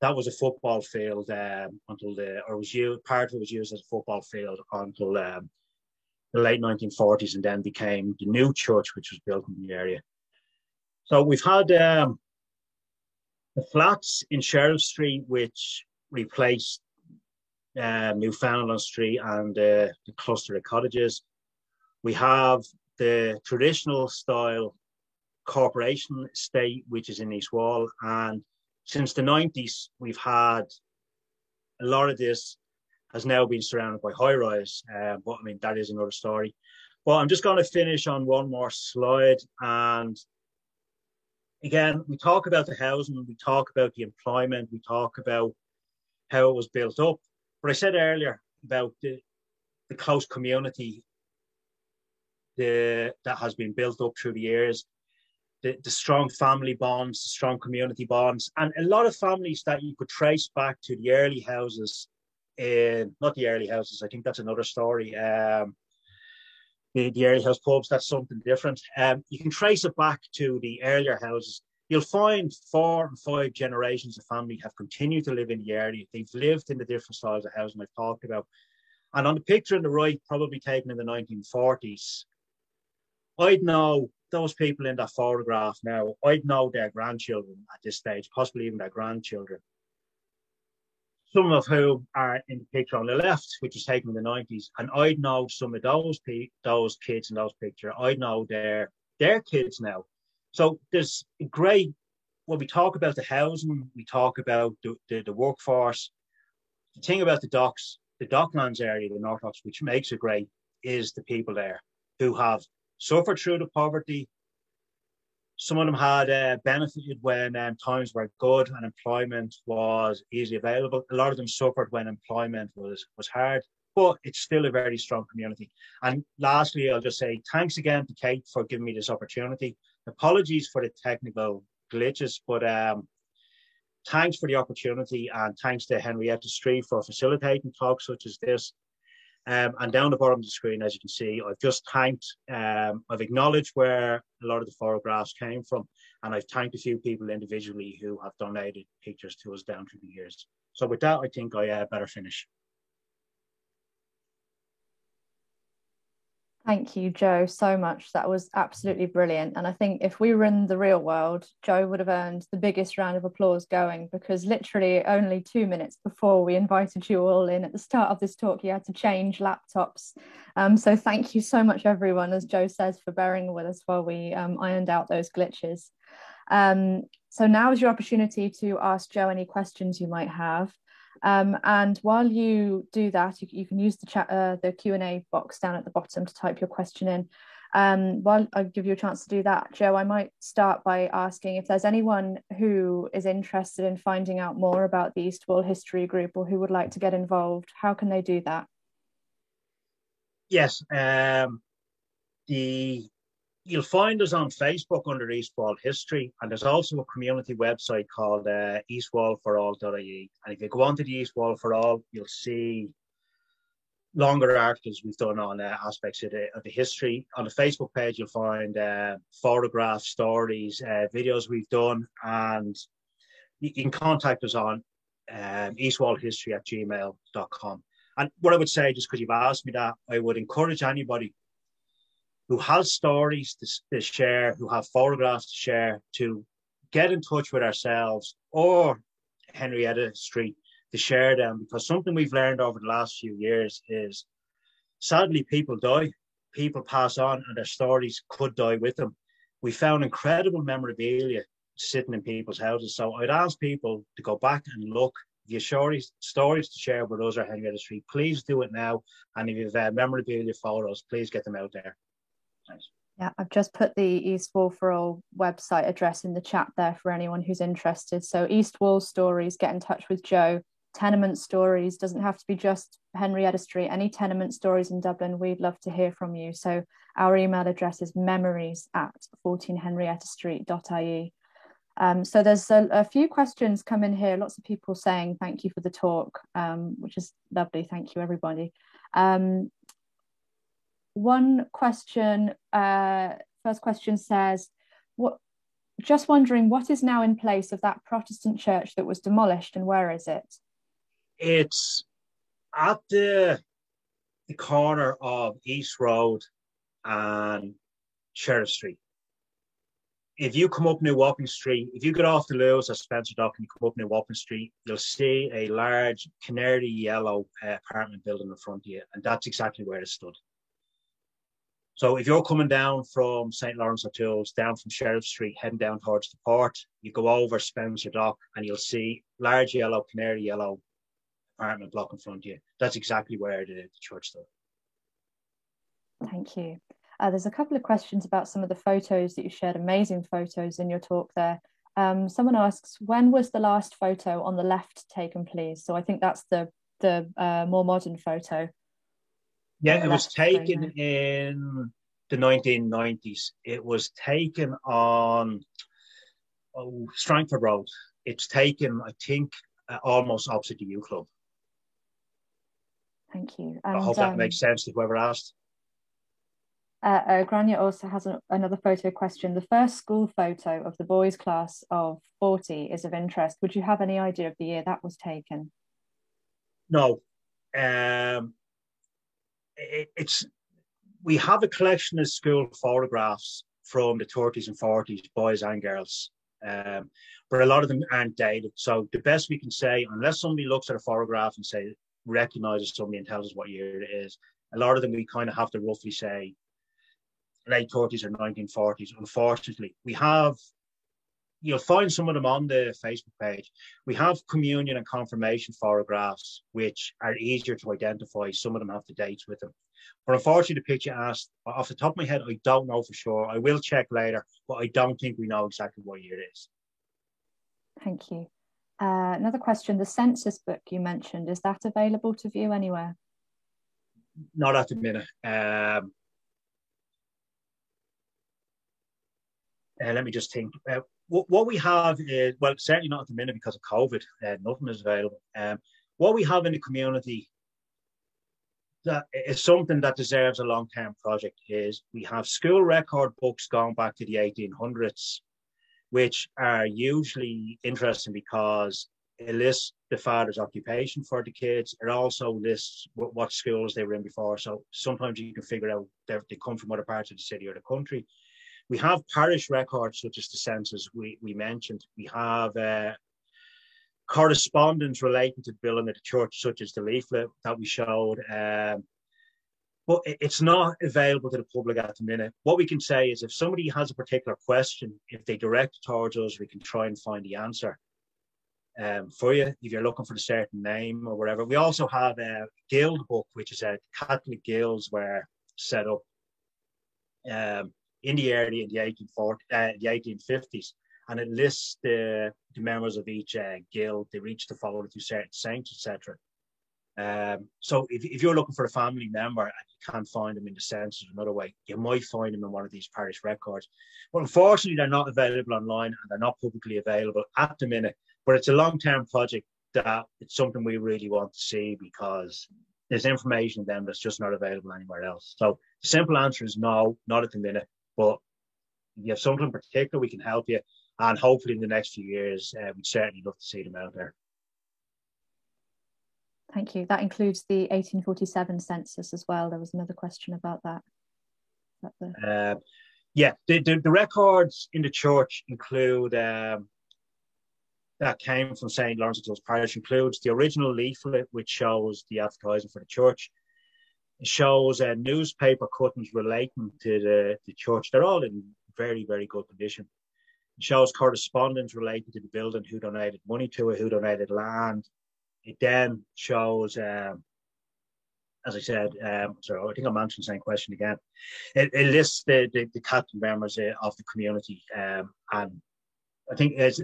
That was a football field until part of it was used as a football field until the late 1940s, and then became the new church, which was built in the area. So we've had the flats in Sheriff Street, which replaced Newfoundland Street and the cluster of cottages. We have the traditional style Corporation Estate, which is in East Wall, and since the 90s, we've had a lot of this has now been surrounded by high-rise, but I mean, that is another story. But I'm just going to finish on one more slide. And again, we talk about the housing, we talk about the employment, we talk about how it was built up. But I said earlier about the close community that has been built up through the years. The strong family bonds, the strong community bonds, and a lot of families that you could trace back to the early houses, not the early houses, I think that's another story. The early house pubs, that's something different. You can trace it back to the earlier houses. You'll find 4 and 5 generations of family have continued to live in the area. They've lived in the different styles of housing I've talked about. And on the picture on the right, probably taken in the 1940s, I'd know those people in that photograph now, I'd know their grandchildren at this stage, possibly even their grandchildren. Some of whom are in the picture on the left, which was taken in the 90s. And I'd know some of those kids in those pictures. I'd know their kids now. So there's great, when we talk about the housing, we talk about the workforce. The thing about the docks, the Docklands area, the North Docks, which makes it great, is the people there who have suffered through the poverty. Some of them had benefited when times were good and employment was easily available. A lot of them suffered when employment was hard, but it's still a very strong community. And lastly, I'll just say thanks again to Kate for giving me this opportunity. Apologies for the technical glitches, but thanks for the opportunity, and thanks to Henrietta Street for facilitating talks such as this. And down the bottom of the screen, as you can see, I've just thanked, I've acknowledged where a lot of the photographs came from, and I've thanked a few people individually who have donated pictures to us down through the years. So with that, I think I better finish. Thank you, Joe, so much. That was absolutely brilliant. And I think if we were in the real world, Joe would have earned the biggest round of applause going, because literally only 2 minutes before we invited you all in at the start of this talk, you had to change laptops. So thank you so much, everyone, as Joe says, for bearing with us while we ironed out those glitches. So now is your opportunity to ask Joe any questions you might have. And while you do that, you can use the Q&A box down at the bottom to type your question in. While I give you a chance to do that, Joe, I might start by asking if there's anyone who is interested in finding out more about the East Wall History Group or who would like to get involved. How can they do that? Yes, you'll find us on Facebook under East Wall History, and there's also a community website called eastwallforall.ie. And if you go onto the East Wall for All, you'll see longer articles we've done on aspects of the history. On the Facebook page, you'll find photographs, stories, videos we've done, and you can contact us on eastwallhistory@gmail.com. And what I would say, just because you've asked me that, I would encourage anybody who has stories to share, who have photographs to share, to get in touch with ourselves or Henrietta Street to share them, because something we've learned over the last few years is sadly people die, people pass on, and their stories could die with them. We found incredible memorabilia sitting in people's houses. So I'd ask people to go back and look. If you have stories to share with us or Henrietta Street, please do it now. And if you have memorabilia photos, please get them out there. Thanks. Yeah, I've just put the East Wall for All website address in the chat there for anyone who's interested. So East Wall Stories, get in touch with Joe. Tenement stories, doesn't have to be just Henrietta Street, any tenement stories in Dublin, we'd love to hear from you. So our email address is memories@14henriettastreet.ie. So there's a few questions come in here, lots of people saying thank you for the talk, which is lovely. Thank you, everybody. One question, first question says, just wondering what is now in place of that Protestant church that was demolished, and where is it? It's at the corner of East Road and Sheriff Street. If you come up New Wapping Street, if you get off the Lewis or Spencer Dock and you come up New Wapping Street, you'll see a large canary yellow apartment building in front of you, and that's exactly where it stood. So if you're coming down from St. Lawrence O'Toole's, down from Sheriff Street, heading down towards the port, you go over Spencer Dock and you'll see large yellow, canary yellow apartment block in front of you. That's exactly where the church stood. Thank you. There's a couple of questions about some of the photos that you shared, amazing photos in your talk there. Someone asks, when was the last photo on the left taken, please? So I think that's the more modern photo. Yeah, it was taken in the 1990s. It was taken on Strangford Road. It's taken, I think, almost opposite the U Club. Thank you. And I hope that makes sense to whoever asked. Grania also has another photo question. The first school photo of the boys' class of 40 is of interest. Would you have any idea of the year that was taken? No. We have a collection of school photographs from the 30s and 40s, boys and girls, but a lot of them aren't dated. So the best we can say, unless somebody looks at a photograph and recognizes somebody and tells us what year it is, a lot of them we kind of have to roughly say late 30s or 1940s. Unfortunately, you'll find some of them on the Facebook page. We have communion and confirmation photographs, which are easier to identify. Some of them have the dates with them. But unfortunately, the picture asked, off the top of my head, I don't know for sure. I will check later, but I don't think we know exactly what year it is. Thank you. Another question, the census book you mentioned, is that available to view anywhere? Not at the minute. Let me just think. What we have is, well, certainly not at the minute because of COVID. Nothing is available. What we have in the community that is something that deserves a long-term project is we have school record books going back to the 1800s, which are usually interesting because it lists the father's occupation for the kids. It also lists what schools they were in before. So sometimes you can figure out they come from other parts of the city or the country. We have parish records, such as the census we mentioned. We have correspondence relating to the building of the church, such as the leaflet that we showed. But it's not available to the public at the minute. What we can say is if somebody has a particular question, if they direct it towards us, we can try and find the answer for you, if you're looking for a certain name or whatever. We also have a guild book, which is a Catholic guilds were set up in the area in the 1850s, and it lists the members of each guild. They reach to follow through certain saints, etc. So if you're looking for a family member and you can't find them in the census another way, you might find them in one of these parish records. But unfortunately, they're not available online and they're not publicly available at the minute. But it's a long-term project that it's something we really want to see because there's information in them that's just not available anywhere else. So the simple answer is no, not at the minute. But if you have something in particular, we can help you. And hopefully in the next few years, we'd certainly love to see them out there. Thank you. That includes the 1847 census as well. There was another question about that. Yeah, the records in the church include that came from St. Lawrence of Tull's Parish includes the original leaflet, which shows the advertising for the church. It shows newspaper cuttings relating to the church. They're all in very, very good condition. It shows correspondence relating to the building, who donated money to it, who donated land. It then shows, as I said, so I think I'm answering the same question again. It lists the captain members of the community, and I think it's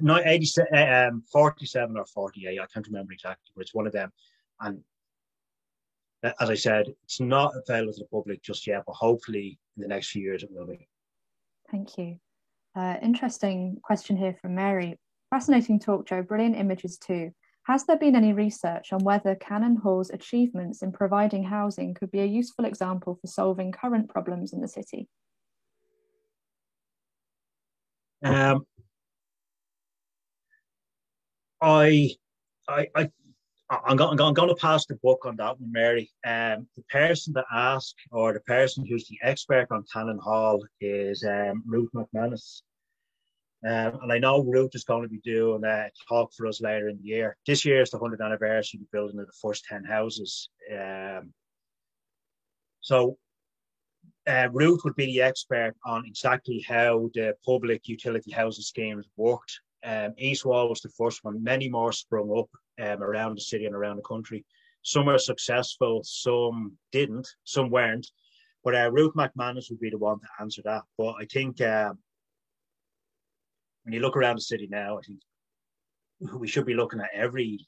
47 or 48. I can't remember exactly, but it's one of them. And as I said, it's not available to the public just yet, but hopefully in the next few years it will be. Thank you. Interesting question here from Mary. Fascinating talk, Joe. Brilliant images too. Has there been any research on whether Cannon Hall's achievements in providing housing could be a useful example for solving current problems in the city? I'm going to pass the book on that one, Mary. The person to ask, or the person who's the expert on Cannon Hall, is Ruth McManus. And I know Ruth is going to be doing a talk for us later in the year. This year is the 100th anniversary of the building of the first 10 houses. So Ruth would be the expert on exactly how the public utility housing schemes worked. East Wall was the first one. Many more sprung up around the city and around the country. Some were successful, some didn't, some weren't. But Ruth McManus would be the one to answer that. But I think when you look around the city now, I think we should be looking at every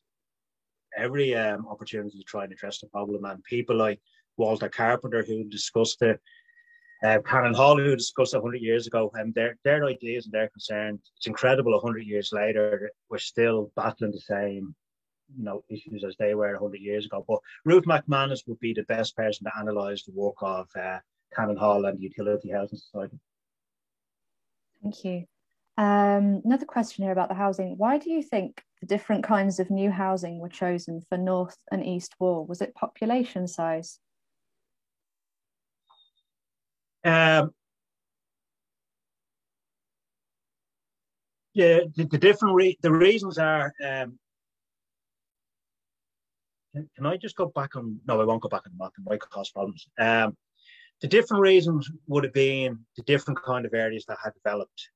opportunity to try and address the problem. And people like Walter Carpenter, who discussed it, Cannon Hall, who discussed 100 years ago, and their ideas and their concerns. It's incredible 100 years later, we're still battling the same issues as they were 100 years ago. But Ruth McManus would be the best person to analyse the work of Cannon Hall and the Utility Housing Society. Thank you. Another question here about the housing. Why do you think the different kinds of new housing were chosen for North and East Wall? Was it population size? Yeah, the reasons are. Can I just go back on? No, I won't go back on the map. It might cause problems. The different reasons would have been the different kind of areas that had developed.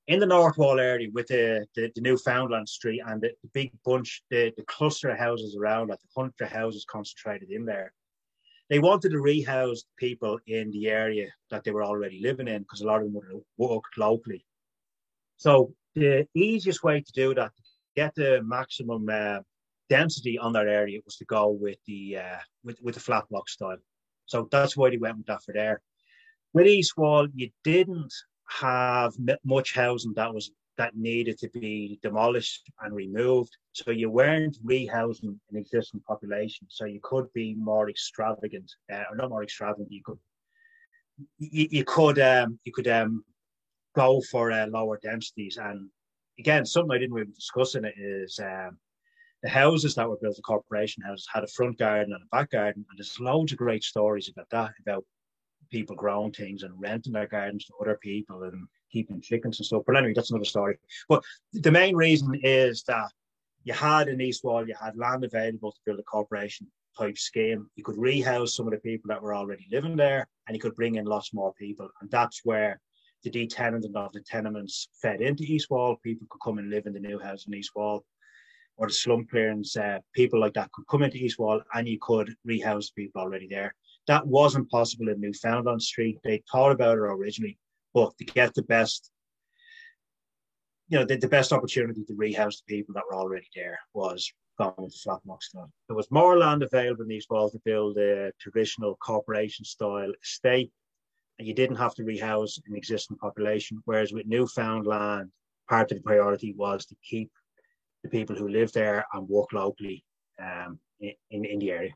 In the North Wall area, with the Newfoundland Street and the big bunch, the cluster of houses around, like the 100 houses concentrated in there, they wanted to rehouse people in the area that they were already living in, because a lot of them would have worked locally. So the easiest way to do that, to get the maximum density on that area, was to go with the flat block style. So that's why they went with that for there. With East Wall, you didn't have much housing that needed to be demolished and removed. So you weren't rehousing an existing population. So you could be more extravagant, or not more extravagant. You could go for lower densities. And again, something I didn't really discuss in it is the houses that were built, the corporation houses, had a front garden and a back garden. And there's loads of great stories about that, about people growing things and renting their gardens to other people and keeping chickens and stuff. But anyway, that's another story. But the main reason is that you had in East Wall, you had land available to build a corporation type scheme. You could rehouse some of the people that were already living there, and you could bring in lots more people. And that's where the detenanting of the tenements fed into East Wall. People could come and live in the new house in East Wall, or the slum clearance. People like that could come into East Wall, and you could rehouse people already there. That wasn't possible in Newfoundland Street. They thought about it originally, but to get the best, the best opportunity to rehouse the people that were already there was going with the flat block style. There was more land available in East Wall to build a traditional corporation style estate, and you didn't have to rehouse an existing population. Whereas with Newfoundland, part of the priority was to keep the people who live there and work locally in the area.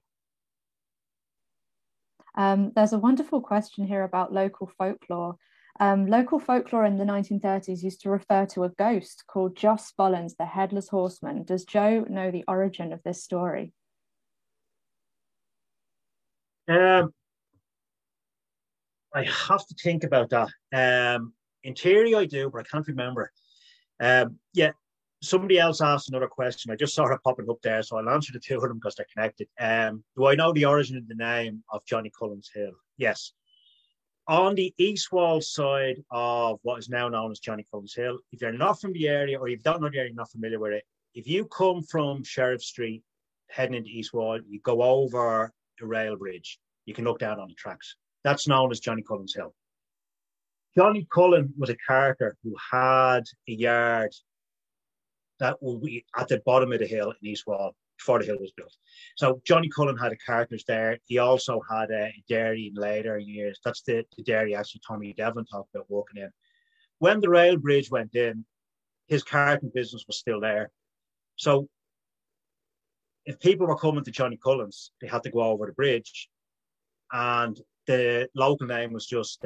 There's a wonderful question here about local folklore. Local folklore in the 1930s used to refer to a ghost called Jos Bollens, the Headless Horseman. Does Joe know the origin of this story? I have to think about that. In theory, I do, but I can't remember. Yeah, somebody else asked another question. I just saw it popping up there, so I'll answer the two of them because they're connected. Do I know the origin of the name of Johnny Cullen's Hill? Yes. On the east wall side of what is now known as Johnny Cullen's Hill, if you're not from the area or you don't know the area, you're not familiar with it, if you come from Sheriff Street heading into East Wall, you go over a rail bridge. You can look down on the tracks. That's known as Johnny Cullen's Hill. Johnny Cullen was a character who had a yard that will be at the bottom of the hill in East Wall before the hill was built. So Johnny Cullen had a characters there. He also had a dairy in later years. That's the dairy actually Tommy Devlin talked about working in. When the rail bridge went in, his carton business was still there. So if people were coming to Johnny Cullen's, they had to go over the bridge. And the local name was just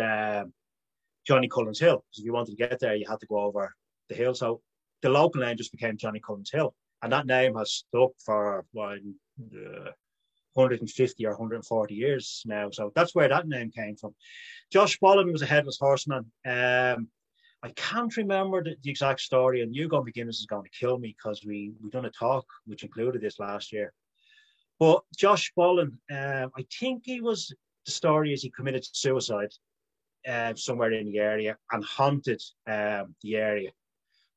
Johnny Cullen's Hill. So if you wanted to get there, you had to go over the hill. So the local name just became Johnny Cullen's Hill. And that name has stuck for 150 or 140 years now. So that's where that name came from. Josh Bollen was a headless horseman. I can't remember the exact story, and Hugo McGuinness is going to kill me because we done a talk which included this last year. But Josh Bollen, I think he was, the story is he committed suicide somewhere in the area and haunted the area.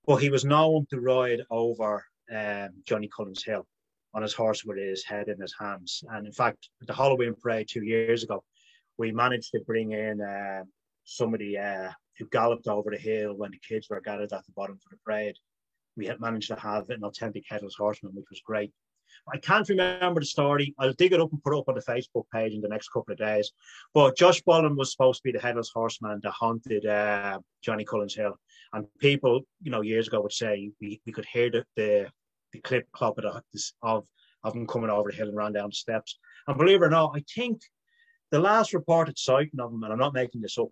But he was known to ride over Johnny Cullen's Hill on his horse with his head in his hands. And in fact, at the Halloween parade 2 years ago, we managed to bring in somebody who galloped over the hill when the kids were gathered at the bottom for the parade. We had managed to have an authentic headless horseman, which was great. I can't remember the story. I'll dig it up and put it up on the Facebook page in the next couple of days. But Josh Bollen was supposed to be the headless horseman that haunted Johnny Cullen's Hill. And people, years ago would say we could hear the clip clop of him coming over the hill and ran down the steps. And believe it or not, I think the last reported sighting of him, and I'm not making this up,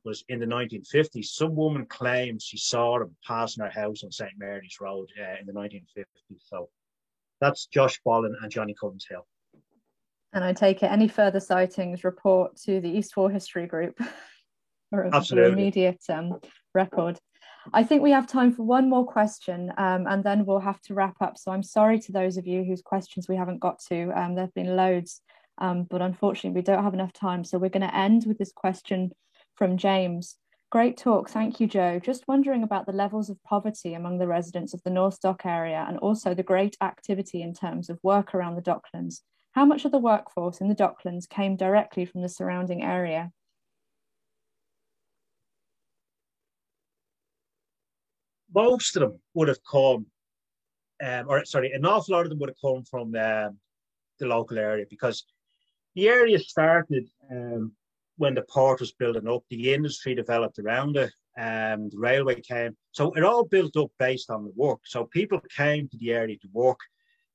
was in the 1950s. Some woman claims she saw him passing her house on St. Mary's Road in the 1950s. So that's Josh Bollen and Johnny Cullen's Hill. And I take it any further sightings report to the East Wall History Group for immediate record. I think we have time for one more question and then we'll have to wrap up. So I'm sorry to those of you whose questions we haven't got to. There have been loads, but unfortunately we don't have enough time. So we're going to end with this question from James. Great talk. Thank you, Joe. Just wondering about the levels of poverty among the residents of the North Dock area and also the great activity in terms of work around the Docklands. How much of the workforce in the Docklands came directly from the surrounding area? Most of them would have come, an awful lot of them would have come from the local area because the area started when the port was building up, the industry developed around it, the railway came. So it all built up based on the work. So people came to the area to work.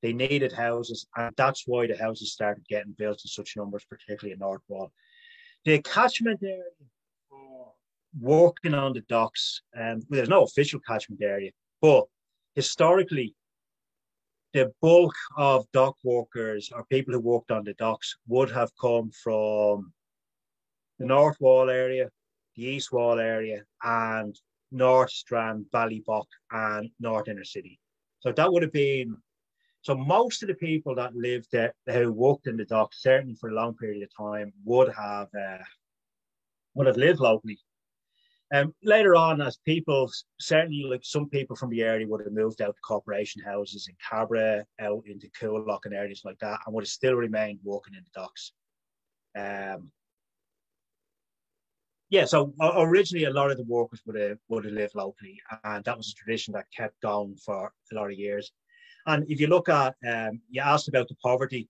They needed houses, and that's why the houses started getting built in such numbers, particularly in North Wall. The catchment area for working on the docks, there's no official catchment area, but historically, the bulk of dock workers or people who worked on the docks would have come from the North Wall area, the East Wall area, and North Strand, Ballybock, and North Inner City. So that would have been, so most of the people that lived there, who worked in the docks, certainly for a long period of time, would have lived locally. Later on, as people, certainly like some people from the area would have moved out to corporation houses in Cabra, out into Coolock and areas like that, and would have still remained working in the docks. So originally a lot of the workers would have lived locally, and that was a tradition that kept going for a lot of years. And if you look at, you asked about the poverty.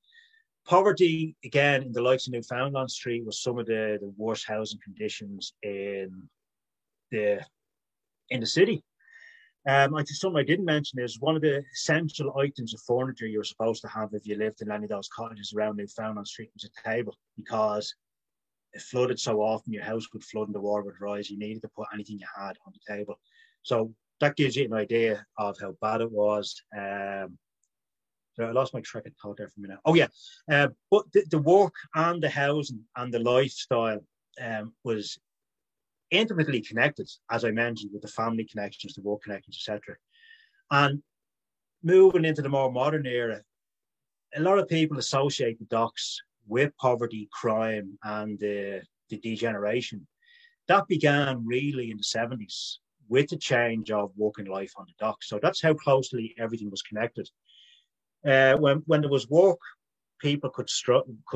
Poverty, again, in the likes of Newfoundland Street was some of the worst housing conditions in the city. Something I didn't mention is one of the essential items of furniture you were supposed to have if you lived in any of those cottages around Newfoundland Street was a table, because it flooded so often, your house would flood and the water would rise. You needed to put anything you had on the table. So that gives you an idea of how bad it was. So I lost my track of thought there for a minute. Oh yeah, but the work and the housing and the lifestyle was intimately connected, as I mentioned, with the family connections, the work connections, etc. And moving into the more modern era, a lot of people associate the docks with poverty, crime, and the degeneration. That began really in the 70s with the change of working life on the docks. So that's how closely everything was connected. When there was work, people could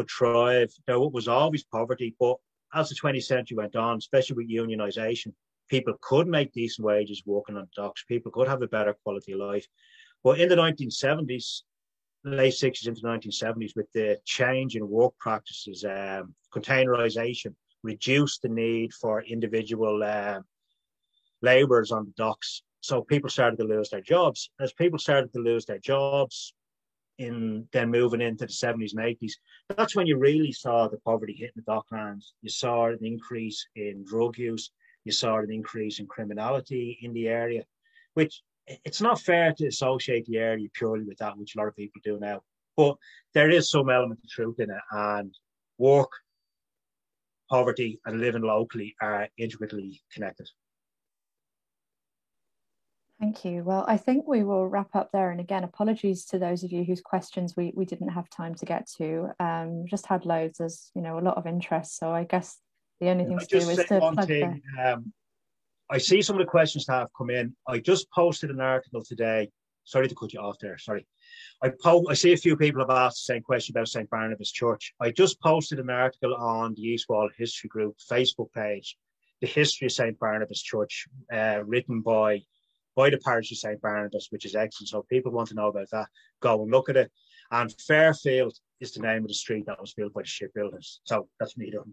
thrive. There was always poverty, but as the 20th century went on, especially with unionisation, people could make decent wages working on docks. People could have a better quality of life. But in the 1970s, late 60s into 1970s, with the change in work practices, containerisation reduced the need for individual labourers on the docks. So people started to lose their jobs. As people started to lose their jobs, then moving into the 70s and 80s, that's when you really saw the poverty hitting the docklands. You saw an increase in drug use. You saw an increase in criminality in the area, which it's not fair to associate the area purely with that, which a lot of people do now. But there is some element of truth in it, and work, poverty, and living locally are intricately connected. Thank you. Well, I think we will wrap up there. And again, apologies to those of you whose questions we didn't have time to get to. Just had loads, there's a lot of interest. So I guess the only thing to do is to plug thing. I see some of the questions that have come in. I just posted an article today. Sorry to cut you off there. Sorry. I see a few people have asked the same question about St. Barnabas Church. I just posted an article on the East Wall History Group Facebook page, The History of St. Barnabas Church, written by the parish of St. Barnabas, which is excellent. So if people want to know about that, go and look at it. And Fairfield is the name of the street that was built by the shipbuilders. So that's me done.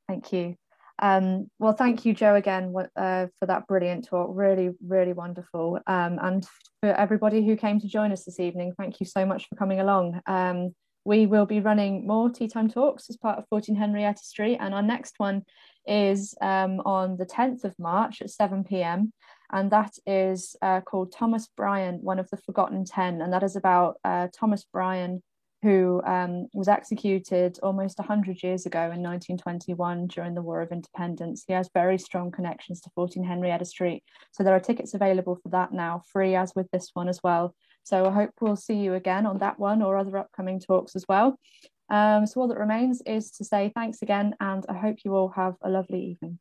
Thank you. Well, thank you, Joe, again for that brilliant talk. Really, really wonderful. And for everybody who came to join us this evening, thank you so much for coming along. We will be running more Tea Time Talks as part of 14 Henrietta Street, and our next one is on the 10th of March at 7 p.m. and that is called Thomas Bryan, One of the Forgotten 10, and that is about Thomas Bryan, who was executed almost 100 years ago in 1921 during the War of Independence. He has very strong connections to 14 Henrietta Street, so there are tickets available for that now, free as with this one as well. So I hope we'll see you again on that one or other upcoming talks as well. So all that remains is to say thanks again, and I hope you all have a lovely evening.